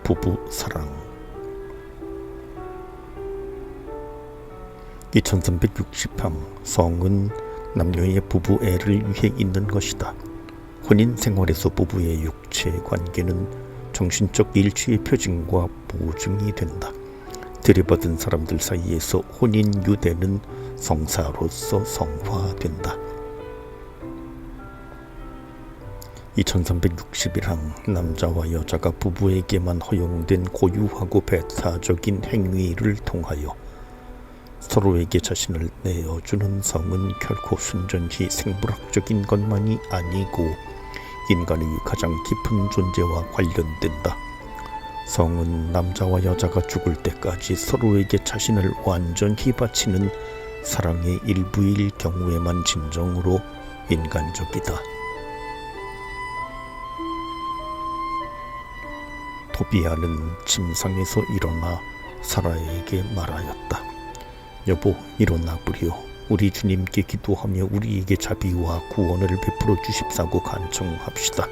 부부 사랑 2360항 성은 남녀의 부부 애를 위해 있는 것이다. 혼인 생활에서 부부의 육체 관계는 정신적 일치의 표징과 보증이 된다. 들여받은 사람들 사이에서 혼인 유대는 성사로서 성화된다. 2361항 남자와 여자가 부부에게만 허용된 고유하고 배타적인 행위를 통하여 서로에게 자신을 내어주는 성은 결코 순전히 생물학적인 것만이 아니고 인간의 가장 깊은 존재와 관련된다. 성은 남자와 여자가 죽을 때까지 서로에게 자신을 완전히 바치는 사랑의 일부일 경우에만 진정으로 인간적이다. 토비아는 침상에서 일어나 사라에게 말하였다. 여보, 일어나 보려. 우리 주님께 기도하며 우리에게 자비와 구원을 베풀어 주십사고 간청합시다.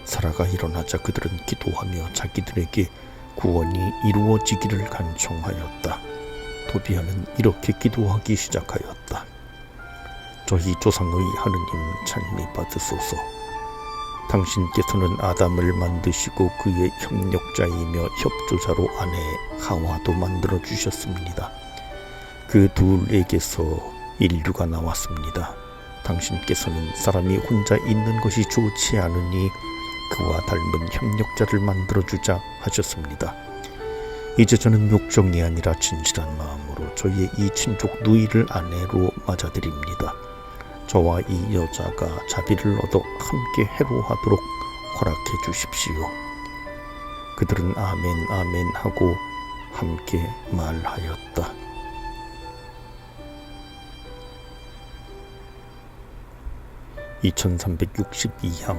사라가 일어나자 그들은 기도하며 자기들에게 구원이 이루어지기를 간청하였다. 토비아는 이렇게 기도하기 시작하였다. 저희 조상의 하느님 찬미 받으소서. 당신께서는 아담을 만드시고 그의 협력자이며 협조자로 아내 하와도 만들어 주셨습니다. 그 둘에게서 인류가 나왔습니다. 당신께서는 사람이 혼자 있는 것이 좋지 않으니 그와 닮은 협력자를 만들어 주자 하셨습니다. 이제 저는 욕정이 아니라 진실한 마음으로 저희의 이 친족 누이를 아내로 맞아들입니다. 저와 이 여자가 자비를 얻어 함께 해로하도록 허락해 주십시오. 그들은 아멘 아멘 하고 함께 말하였다. (2362항)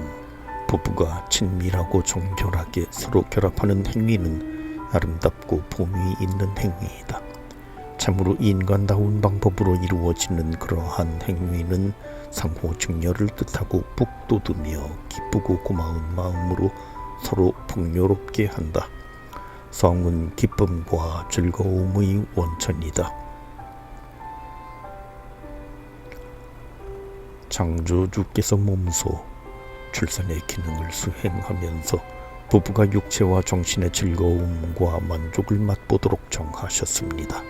부부가 친밀하고 정결하게 서로 결합하는 행위는 아름답고 봄이 있는 행위이다. 참으로 인간다운 방법으로 이루어지는 그러한 행위는 상호 증여를 뜻하고 북돋으며 기쁘고 고마운 마음으로 서로 풍요롭게 한다. 성은 기쁨과 즐거움의 원천이다. 창조주께서 몸소 출산의 기능을 수행하면서 부부가 육체와 정신의 즐거움과 만족을 맛보도록 정하셨습니다.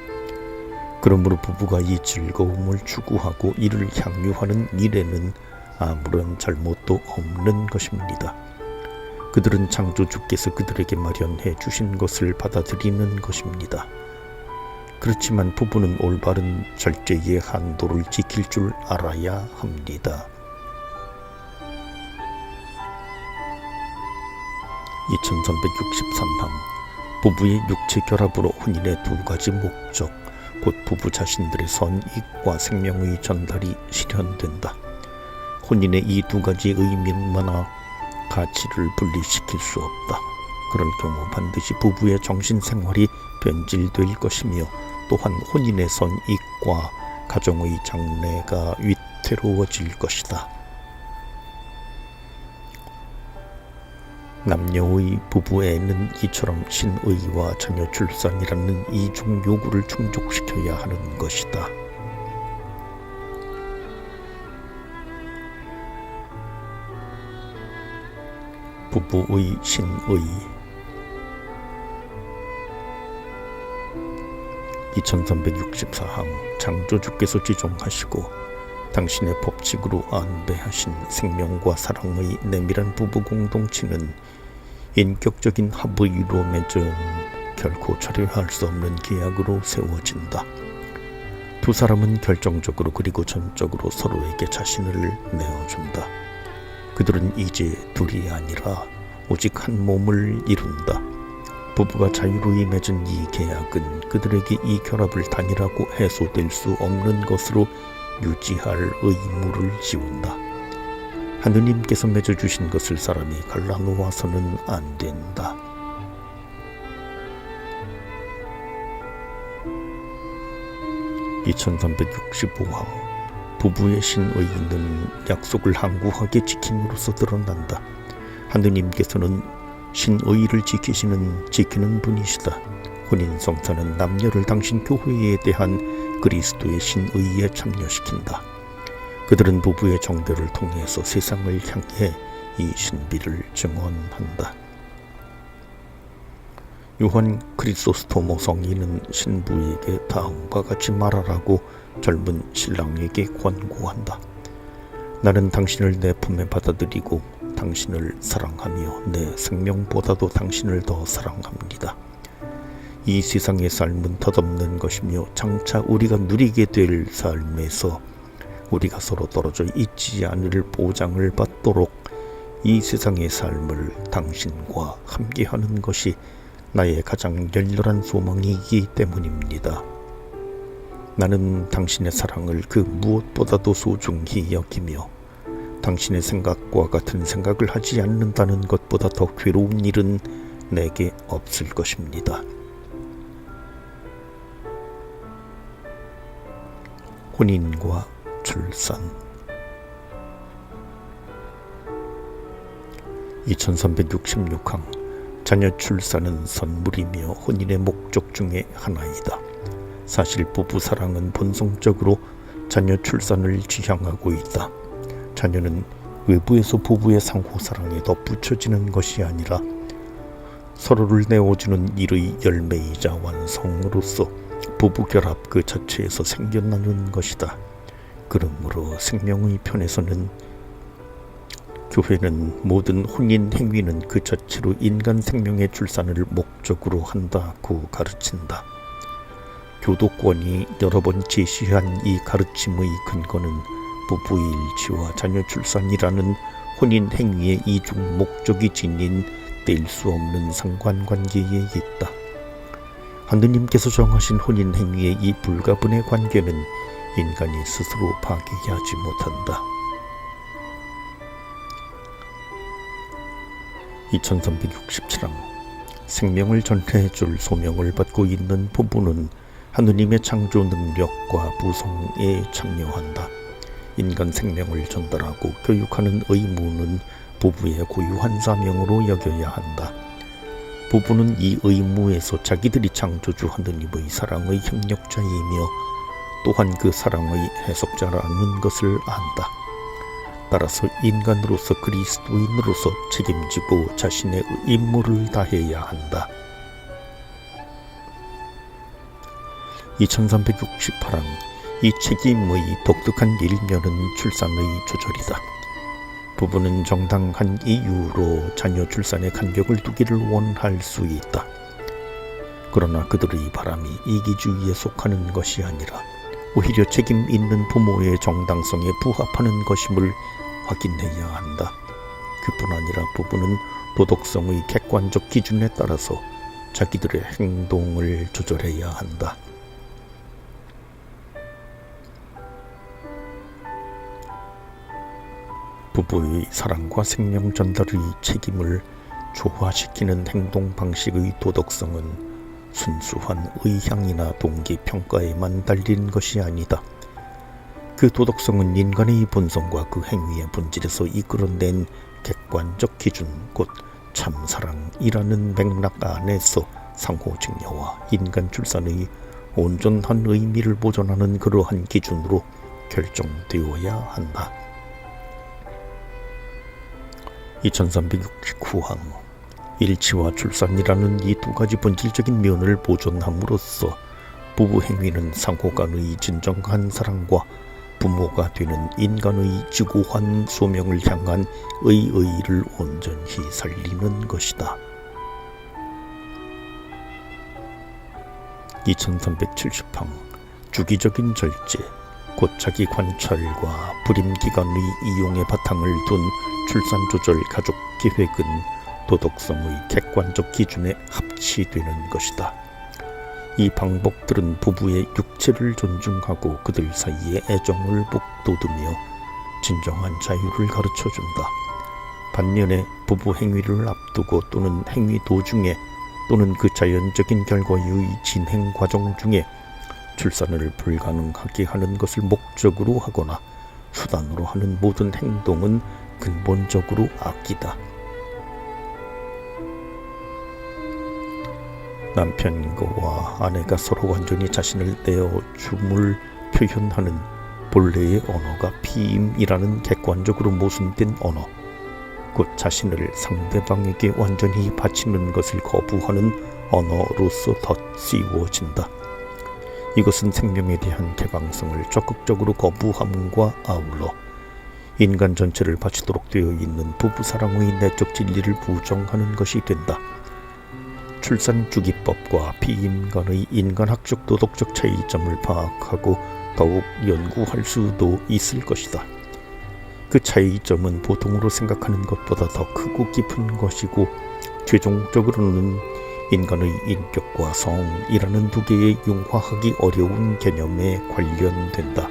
그러므로 부부가 이 즐거움을 추구하고 이를 향유하는 일에는 아무런 잘못도 없는 것입니다. 그들은 창조주께서 그들에게 마련해 주신 것을 받아들이는 것입니다. 그렇지만 부부는 올바른 절제의 한도를 지킬 줄 알아야 합니다. 2363항 부부의 육체 결합으로 혼인의 두 가지 목적, 곧 부부 자신들의 선익과 생명의 전달이 실현된다. 혼인의 이 두 가지 의미만아 가치를 분리시킬 수 없다. 그런 경우 반드시 부부의 정신생활이 변질될 것이며 또한 혼인의 선익과 가정의 장래가 위태로워질 것이다. 남녀의 부부에는 이처럼 신의와 자녀 출산이라는 이중 요구를 충족시켜야 하는 것이다. 부부의 신의 2364항 창조주께서 지정하시고 당신의 법칙으로 안배하신 생명과 사랑의 내밀한 부부 공동체는 인격적인 합의로 맺은 결코 철회할 수 없는 계약으로 세워진다. 두 사람은 결정적으로 그리고 전적으로 서로에게 자신을 내어준다. 그들은 이제 둘이 아니라 오직 한 몸을 이룬다. 부부가 자유로이 맺은 이 계약은 그들에게 이 결합을 단일하고 해소될 수 없는 것으로 유지할 의무를 지운다. 하느님께서 맺어주신 것을 사람이 갈라놓아서는 안 된다. (2365화) 부부의 신의는 약속을 항구하게 지킴으로써 드러난다. 하느님께서는 신의를 지키는 분이시다. 혼인 성사는 남녀를 당신 교회에 대한 그리스도의 신의에 참여시킨다. 그들은 부부의 정별을 통해서 세상을 향해 이 신비를 증언한다. 요한 크리소스토모 성인은 신부에게 다음과 같이 말하라고 젊은 신랑에게 권고한다. 나는 당신을 내 품에 받아들이고 당신을 사랑하며 내 생명보다도 당신을 더 사랑합니다. 이 세상의 삶은 덧없는 것이며 장차 우리가 누리게 될 삶에서 우리가 서로 떨어져 있지 않을 보장을 받도록 이 세상의 삶을 당신과 함께하는 것이 나의 가장 열렬한 소망이기 때문입니다. 나는 당신의 사랑을 그 무엇보다도 소중히 여기며 당신의 생각과 같은 생각을 하지 않는다는 것보다 더 괴로운 일은 내게 없을 것입니다. 혼인과 출산 2366항 자녀 출산은 선물이며 혼인의 목적 중에 하나이다. 사실 부부 사랑은 본성적으로 자녀 출산을 지향하고 있다. 자녀는 외부에서 부부의 상호사랑에 덧붙여지는 것이 아니라 서로를 내어주는 일의 열매이자 완성으로서 부부결합 그 자체에서 생겨나는 것이다. 그러므로 생명의 편에서는 교회는 모든 혼인 행위는 그 자체로 인간 생명의 출산을 목적으로 한다고 가르친다. 교도권이 여러 번 제시한 이 가르침의 근거는 부부의 일치와 자녀 출산이라는 혼인 행위의 이중 목적이 지닌 뗄 수 없는 상관관계에 있다. 하느님께서 정하신 혼인 행위의 이 불가분의 관계는 인간이 스스로 파괴하지 못한다. 2367항 생명을 전해줄 소명을 받고 있는 부부는 하느님의 창조 능력과 부성에 참여한다. 인간 생명을 전달하고 교육하는 의무는 부부의 고유한 사명으로 여겨야 한다. 부부는 이 의무에서 자기들이 창조주 하느님의 사랑의 협력자이며 또한 그 사랑의 해석자라는 것을 안다. 따라서 인간으로서 그리스도인으로서 책임지고 자신의 임무를 다해야 한다. 2368항 이 책임의 독특한 일면은 출산의 조절이다. 부부는 정당한 이유로 자녀 출산에 간격을 두기를 원할 수 있다. 그러나 그들의 바람이 이기주의에 속하는 것이 아니라 오히려 책임 있는 부모의 정당성에 부합하는 것임을 확인해야 한다. 그뿐 아니라 부부는 도덕성의 객관적 기준에 따라서 자기들의 행동을 조절해야 한다. 부부의 사랑과 생명 전달의 책임을 조화시키는 행동 방식의 도덕성은 순수한 의향이나 동기 평가에만 달린 것이 아니다. 그 도덕성은 인간의 본성과 그 행위의 본질에서 이끌어낸 객관적 기준, 곧 참사랑이라는 맥락 안에서 상호증여와 인간 출산의 온전한 의미를 보존하는 그러한 기준으로 결정되어야 한다. 2369항 일치와 출산이라는 이 두 가지 본질적인 면을 보존함으로써 부부 행위는 상호 간의 진정한 사랑과 부모가 되는 인간의 지고한 소명을 향한 의의를 온전히 살리는 것이다. 2370항 주기적인 절제, 곧 자기 관찰과 불임기간의 이용의 바탕을 둔 출산조절 가족 계획은 도덕성의 객관적 기준에 합치되는 것이다. 이 방법들은 부부의 육체를 존중하고 그들 사이의 애정을 북돋우며 진정한 자유를 가르쳐준다. 반면에 부부 행위를 앞두고 또는 행위 도중에 또는 그 자연적인 결과의 진행 과정 중에 출산을 불가능하게 하는 것을 목적으로 하거나 수단으로 하는 모든 행동은 근본적으로 악이다. 남편과 아내가 서로 완전히 자신을 내어줌을 표현하는 본래의 언어가 피임이라는 객관적으로 모순된 언어, 곧 자신을 상대방에게 완전히 바치는 것을 거부하는 언어로서 덧씌워진다. 이것은 생명에 대한 개방성을 적극적으로 거부함과 아울러 인간 전체를 바치도록 되어 있는 부부사랑의 내적 진리를 부정하는 것이 된다. 출산주기법과 피임 간의 인간학적 도덕적 차이점을 파악하고 더욱 연구할 수도 있을 것이다. 그 차이점은 보통으로 생각하는 것보다 더 크고 깊은 것이고 최종적으로는 인간의 인격과 성이라는 두 개의 융화하기 어려운 개념에 관련된다.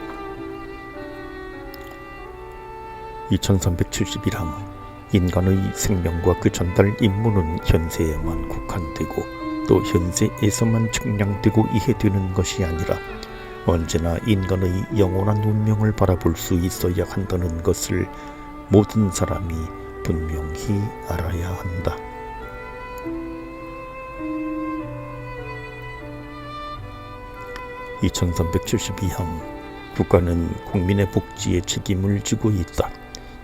2371항 인간의 생명과 그 전달 임무는 현세에만 국한되고 또 현세에서만 측량되고 이해되는 것이 아니라 언제나 인간의 영원한 운명을 바라볼 수 있어야 한다는 것을 모든 사람이 분명히 알아야 한다. 2372항 국가는 국민의 복지에 책임을 지고 있다.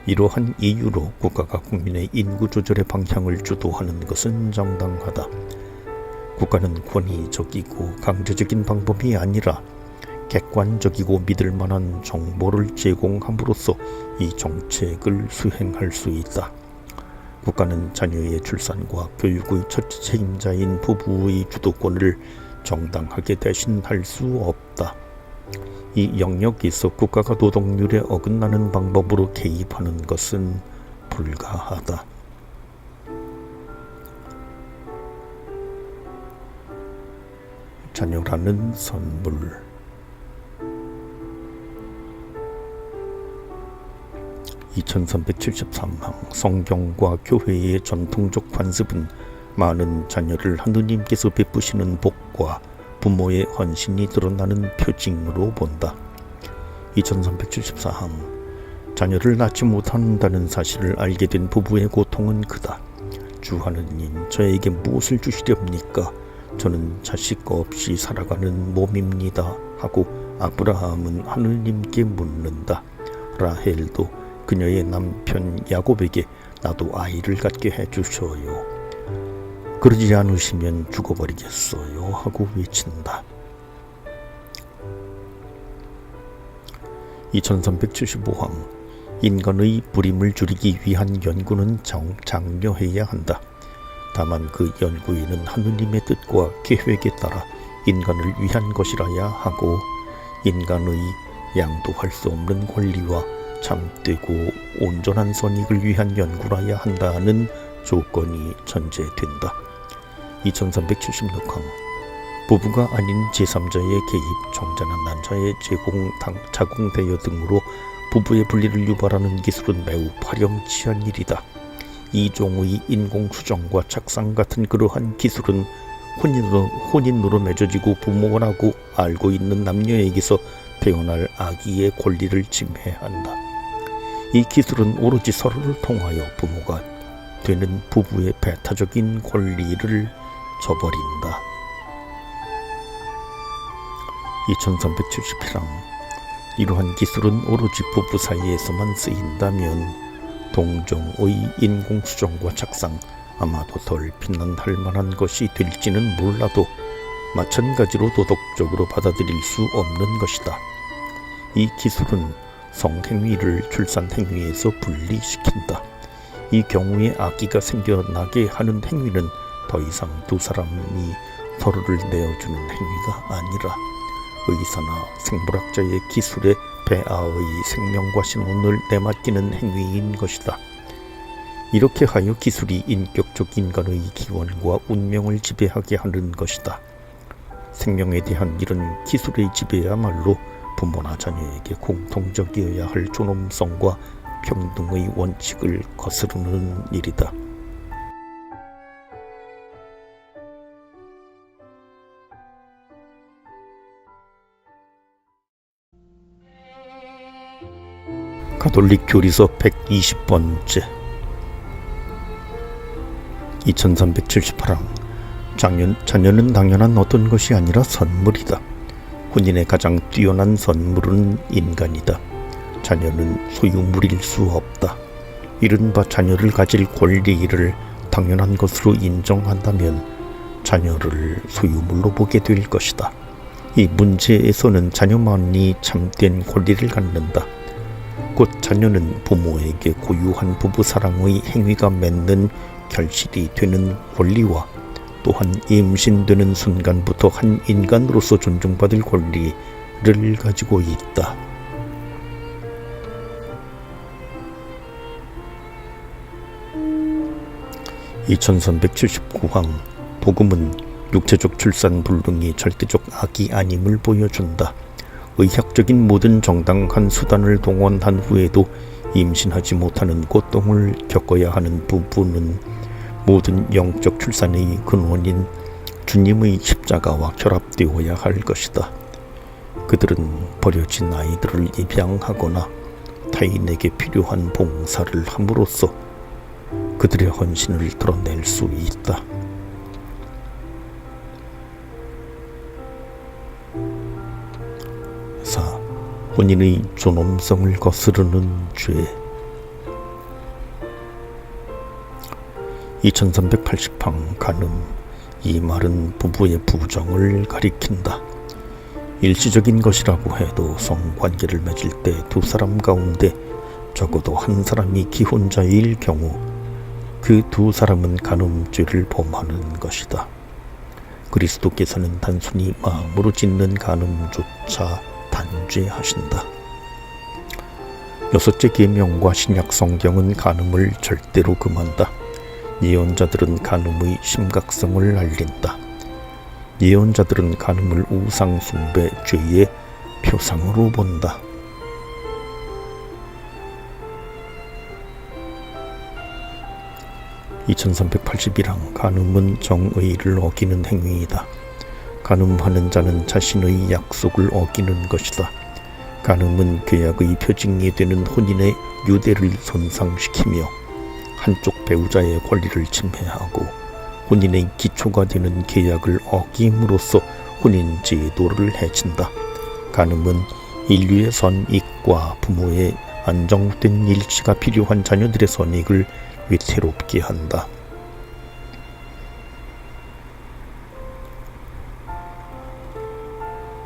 이러한 이유로 국가가 국민의 인구 조절의 방향을 주도하는 것은 정당하다. 국가는 권위적이고 강제적인 방법이 아니라 객관적이고 믿을 만한 정보를 제공함으로써 이 정책을 수행할 수 있다. 국가는 자녀의 출산과 교육의 첫 책임자인 부부의 주도권을 정당하게 대신할 수 없다. 이 영역에서 국가가 노동률에 어긋나는 방법으로 개입하는 것은 불가하다. 자녀라는 선물. (2373강) 성경과 교회의 전통적 관습은 많은 자녀를 하느님께서 베푸시는 복과 부모의 헌신이 드러나는 표징으로 본다. 2374항 자녀를 낳지 못한다는 사실을 알게 된 부부의 고통은 크다. 주 하느님, 저에게 무엇을 주시렵니까? 저는 자식 없이 살아가는 몸입니다. 하고 아브라함은 하느님께 묻는다. 라헬도 그녀의 남편 야곱에게 나도 아이를 갖게 해주셔요. 그러지 않으시면 죽어버리겠어요. 하고 외친다. 2375항 인간의 불임을 줄이기 위한 연구는 장려해야 한다. 다만 그 연구에는 하느님의 뜻과 계획에 따라 인간을 위한 것이라야 하고 인간의 양도할 수 없는 권리와 참되고 온전한 선익을 위한 연구라야 한다는 조건이 전제된다. 2376항 부부가 아닌 제3자의 개입, 정자나 난자의 자궁 대여 등으로 부부의 분리를 유발하는 기술은 매우 파렴치한 일이다. 이 종의 인공수정과 착상 같은 그러한 기술은 혼인으로 맺어지고 부모라고 알고 있는 남녀에게서 태어날 아기의 권리를 침해한다. 이 기술은 오로지 서로를 통하여 부모가 되는 부부의 배타적인 권리를 저버린다. 2377항 이러한 기술은 오로지 부부 사이에서만 쓰인다면 동정의 인공수정과 착상 아마도 덜 비난할 만한 것이 될지는 몰라도 마찬가지로 도덕적으로 받아들일 수 없는 것이다. 이 기술은 성행위를 출산행위에서 분리시킨다. 이 경우에 아기가 생겨나게 하는 행위는 더 이상 두 사람이 서로를 내어주는 행위가 아니라 의사나 생물학자의 기술에 배아의 생명과 신원을 내맡기는 행위인 것이다. 이렇게 하여 기술이 인격적 인간의 기원과 운명을 지배하게 하는 것이다. 생명에 대한 이런 기술의 지배야말로 부모나 자녀에게 공통적이어야 할 존엄성과 평등의 원칙을 거스르는 일이다. 가톨릭 교리서 120번째 2378항 자녀는 당연한 어떤 것이 아니라 선물이다. 혼인의 가장 뛰어난 선물은 인간이다. 자녀는 소유물일 수 없다. 이른바 자녀를 가질 권리를 당연한 것으로 인정한다면 자녀를 소유물로 보게 될 것이다. 이 문제에서는 자녀만이 참된 권리를 갖는다. 곧 자녀는 부모에게 고유한 부부사랑의 행위가 맺는 결실이 되는 권리와 또한 임신되는 순간부터 한 인간으로서 존중받을 권리를 가지고 있다. (2379항) 복음은 육체적 출산 불능이 절대적 악이 아님을 보여준다. 의학적인 모든 정당한 수단을 동원한 후에도 임신하지 못하는 고통을 겪어야 하는 부부는 모든 영적 출산의 근원인 주님의 십자가와 결합되어야 할 것이다. 그들은 버려진 아이들을 입양하거나 타인에게 필요한 봉사를 함으로써 그들의 헌신을 드러낼 수 있다. 혼인의 존엄성을 거스르는 죄. 2380항 간음. 이 말은 부부의 부정을 가리킨다. 일시적인 것이라고 해도 성관계를 맺을 때 두 사람 가운데 적어도 한 사람이 기혼자일 경우 그 두 사람은 간음죄를 범하는 것이다. 그리스도께서는 단순히 마음으로 짓는 간음조차 단죄하신다. 여섯째 계명과 신약 성경은 간음을 절대로 금한다. 예언자들은 간음의 심각성을 알린다. 예언자들은 간음을 우상숭배 죄의 표상으로 본다. (2381항) 간음은 정의를 어기는 행위이다. 간음하는 자는 자신의 약속을 어기는 것이다. 간음은 계약의 표징이 되는 혼인의 유대를 손상시키며 한쪽 배우자의 권리를 침해하고 혼인의 기초가 되는 계약을 어김으로써 혼인 제도를 해친다. 간음은 인류의 선익과 부모의 안정된 일치가 필요한 자녀들의 선익을 위태롭게 한다.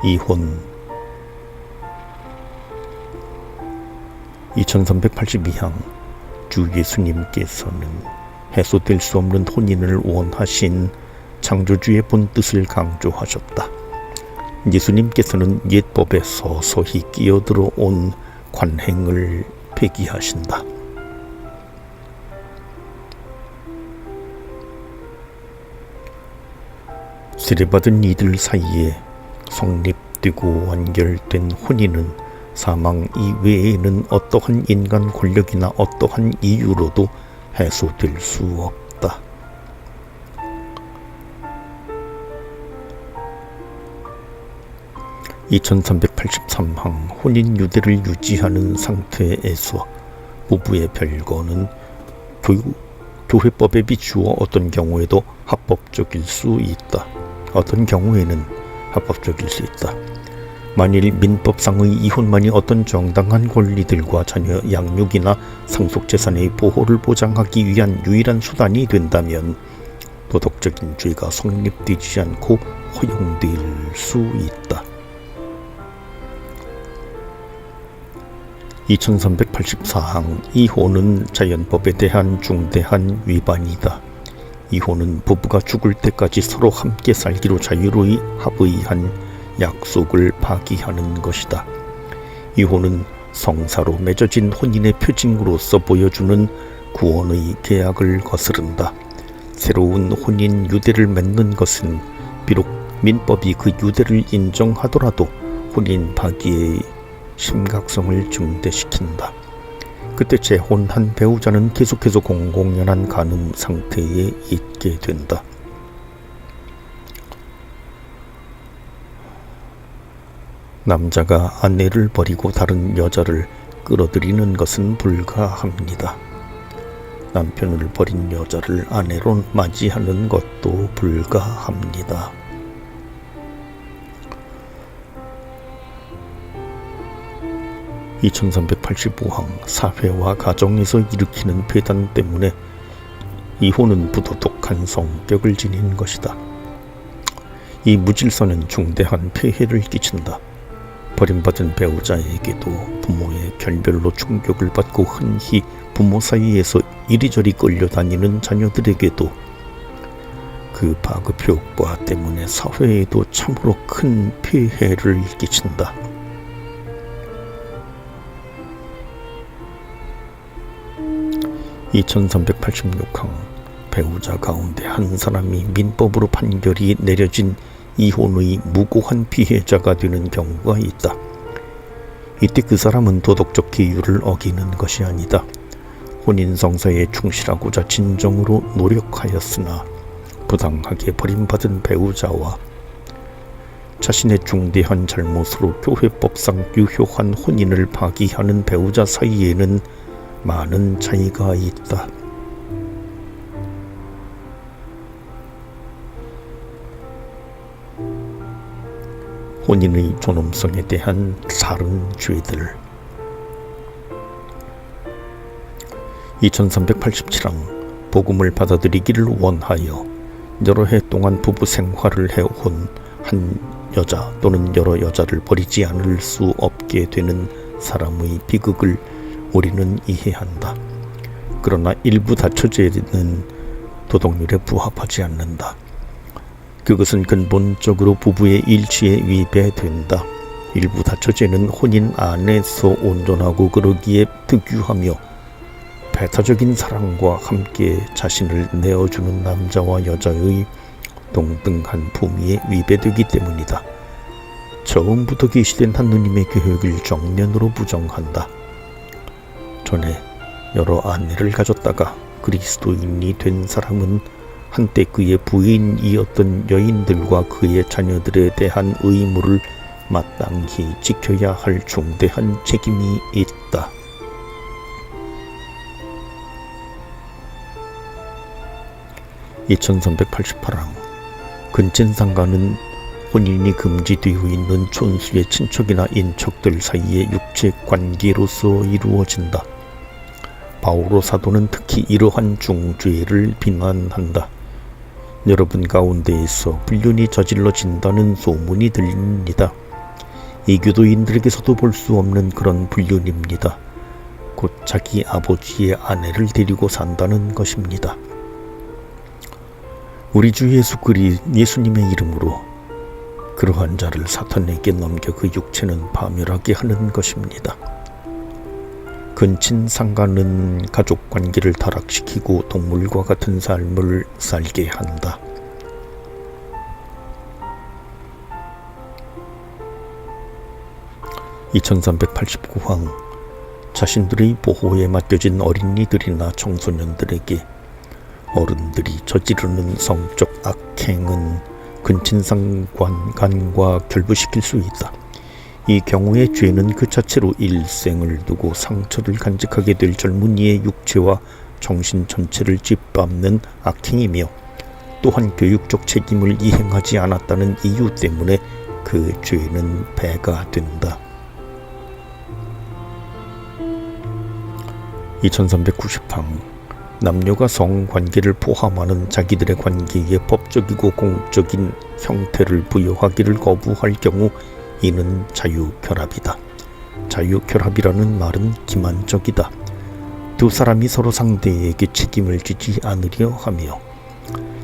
이혼. 2382항 주 예수님께서는 해소될 수 없는 혼인을 원하신 창조주의 본뜻을 강조하셨다. 예수님께서는 옛법에 서서히 끼어들어 온 관행을 폐기하신다. 세례받은 이들 사이에 성립되고 완결된 혼인은 사망 이외에는 어떠한 인간 권력이나 어떠한 이유로도 해소될 수 없다. (2383항) 혼인 유대를 유지하는 상태에서 부부의 별거는 교회법에 비추어 어떤 경우에도 합법적일 수 있다. 어떤 경우에는 합법적일 수 있다. 만일 민법상의 이혼만이 어떤 정당한 권리들과 자녀 양육이나 상속재산의 보호를 보장하기 위한 유일한 수단이 된다면 도덕적인 죄가 성립되지 않고 허용될 수 있다. 2384항 이혼은 자연법에 대한 중대한 위반이다. 이혼은 부부가 죽을 때까지 서로 함께 살기로 자유로이 합의한 약속을 파기하는 것이다. 이혼은 성사로 맺어진 혼인의 표징으로서 보여주는 구원의 계약을 거스른다. 새로운 혼인 유대를 맺는 것은 비록 민법이 그 유대를 인정하더라도 혼인 파기의 심각성을 증대시킨다. 그때 재혼한 배우자는 계속해서 공공연한 간음 상태에 있게 된다. 남자가 아내를 버리고 다른 여자를 끌어들이는 것은 불가합니다. 남편을 버린 여자를 아내로 맞이하는 것도 불가합니다. 2385항 사회와 가정에서 일으키는 배단 때문에 이혼은 부도덕한 성격을 지닌 것이다. 이 무질서는 중대한 폐해를 끼친다. 버림받은 배우자에게도 부모의 결별로 충격을 받고 흔히 부모 사이에서 이리저리 끌려다니는 자녀들에게도 그 파급 효과 때문에 사회에도 참으로 큰 폐해를 끼친다. 2386항 배우자 가운데 한 사람이 민법으로 판결이 내려진 이혼의 무고한 피해자가 되는 경우가 있다. 이때 그 사람은 도덕적 기율을 어기는 것이 아니다. 혼인 성사에 충실하고자 진정으로 노력하였으나 부당하게 버림받은 배우자와 자신의 중대한 잘못으로 교회법상 유효한 혼인을 파기하는 배우자 사이에는 많은 차이가 있다. 혼인의 존엄성에 대한 다른 죄들. 2387항 복음을 받아들이기를 원하여 여러 해 동안 부부 생활을 해온 한 여자 또는 여러 여자를 버리지 않을 수 없게 되는 사람의 비극을 우리는 이해한다. 그러나 일부 다처제는 도덕률에 부합하지 않는다. 그것은 근본적으로 부부의 일치에 위배된다. 일부 다처제는 혼인 안에서 온전하고 그러기에 특유하며 배타적인 사랑과 함께 자신을 내어주는 남자와 여자의 동등한 품위에 위배되기 때문이다. 처음부터 계시된 하느님의 계획을 정면으로 부정한다. 전에 여러 아내를 가졌다가 그리스도인이 된 사람은 한때 그의 부인이었던 여인들과 그의 자녀들에 대한 의무를 마땅히 지켜야 할 중대한 책임이 있다. (2388랑) 근친상간은 혼인이 금지되어 있는 촌수의 친척이나 인척들 사이의 육체 관계로서 이루어진다. 바오로 사도는 특히 이러한 중죄를 비난한다. 여러분 가운데에서 불륜이 저질러진다는 소문이 들립니다. 이교도인들에게서도 볼 수 없는 그런 불륜입니다. 곧 자기 아버지의 아내를 데리고 산다는 것입니다. 우리 주 예수님의 이름으로 그러한 자를 사탄에게 넘겨 그 육체는 파멸하게 하는 것입니다. 근친상간은 가족관계를 타락시키고 동물과 같은 삶을 살게 한다. (2389항) 자신들의 보호에 맡겨진 어린이들이나 청소년들에게 어른들이 저지르는 성적 악행은 근친상간과 결부시킬 수 있다. 이 경우에 죄는 그 자체로 일생을 두고 상처를 간직하게 될 젊은이의 육체와 정신 전체를 짓밟는 악행이며 또한 교육적 책임을 이행하지 않았다는 이유 때문에 그 죄는 배가 된다. 2390항 남녀가 성관계를 포함하는 자기들의 관계에 법적이고 공적인 형태를 부여하기를 거부할 경우 이는 자유결합이다. 자유결합이라는 말은 기만적이다. 두 사람이 서로 상대에게 책임을 지지 않으려 하며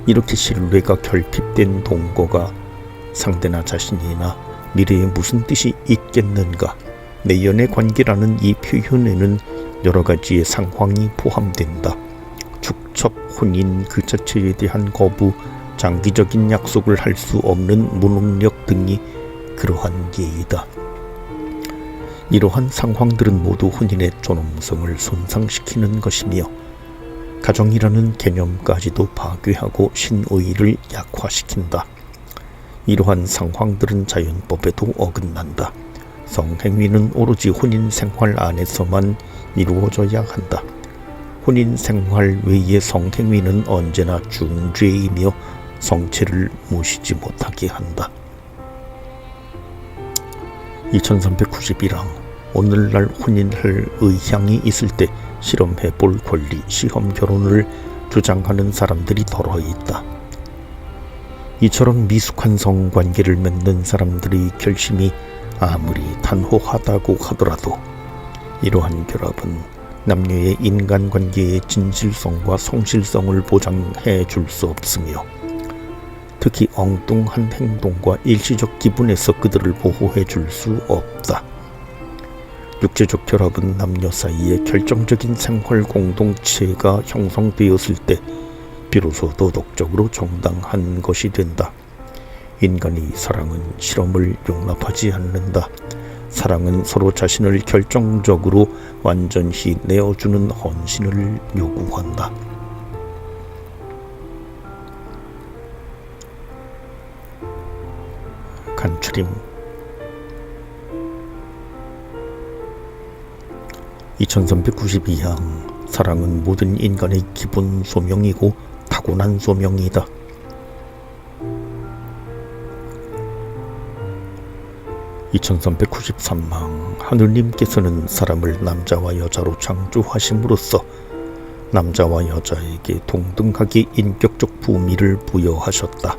이렇게 신뢰가 결핍된 동거가 상대나 자신이나 미래에 무슨 뜻이 있겠는가. 내 연애 관계라는 이 표현에는 여러 가지의 상황이 포함된다. 축척, 혼인 그 자체에 대한 거부, 장기적인 약속을 할 수 없는 무능력 등이 그러한 예이다. 이러한 상황들은 모두 혼인의 존엄성을 손상시키는 것이며 가정이라는 개념까지도 파괴하고 신의를 약화시킨다. 이러한 상황들은 자연법에도 어긋난다. 성행위는 오로지 혼인 생활 안에서만 이루어져야 한다. 혼인 생활 외의 성행위는 언제나 중죄이며 성체를 모시지 못하게 한다. 2391항 오늘날 혼인할 의향이 있을 때 실험해볼 권리, 시험 결혼을 주장하는 사람들이 덜어 있다. 이처럼 미숙한 성관계를 맺는 사람들의 결심이 아무리 단호하다고 하더라도 이러한 결합은 남녀의 인간관계의 진실성과 성실성을 보장해 줄 수 없으며 특히 엉뚱한 행동과 일시적 기분에서 그들을 보호해 줄 수 없다. 육체적 결합은 남녀 사이에 결정적인 생활 공동체가 형성되었을 때 비로소 도덕적으로 정당한 것이 된다. 인간의 사랑은 실험을 용납하지 않는다. 사랑은 서로 자신을 결정적으로 완전히 내어주는 헌신을 요구한다. 간추림 2392항 사랑은 모든 인간의 기본 소명이고 타고난 소명이다. 2393항 하느님께서는 사람을 남자와 여자로 창조하심으로써 남자와 여자에게 동등하게 인격적 부미를 부여하셨다.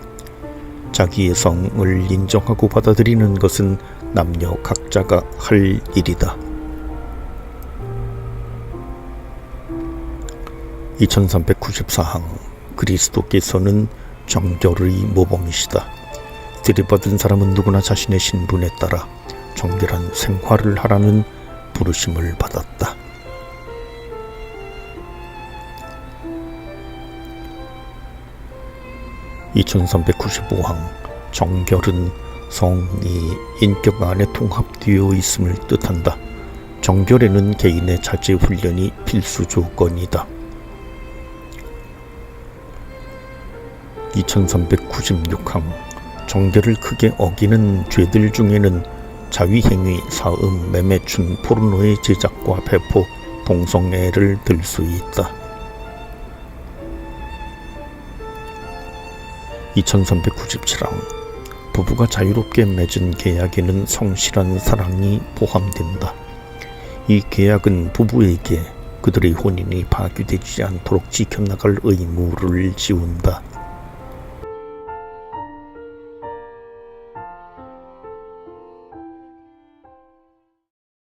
자기의 성을 인정하고 받아들이는 것은 남녀 각자가 할 일이다. 2394항 그리스도께서는 정결의 모범이시다. 들여받은 사람은 누구나 자신의 신분에 따라 정결한 생활을 하라는 부르심을 받았다. (2395항) 정결은 성이 인격 안에 통합되어 있음을 뜻한다. 정결에는 개인의 자제 훈련이 필수 조건이다. 2396항 정결을 크게 어기는 죄들 중에는 자위행위, 사음, 매매춘, 포르노의 제작과 배포, 동성애를 들 수 있다. 2397항 부부가 자유롭게 맺은 계약에는 성실한 사랑이 포함된다. 이 계약은 부부에게 그들의 혼인이 파괴되지 않도록 지켜나갈 의무를 지운다.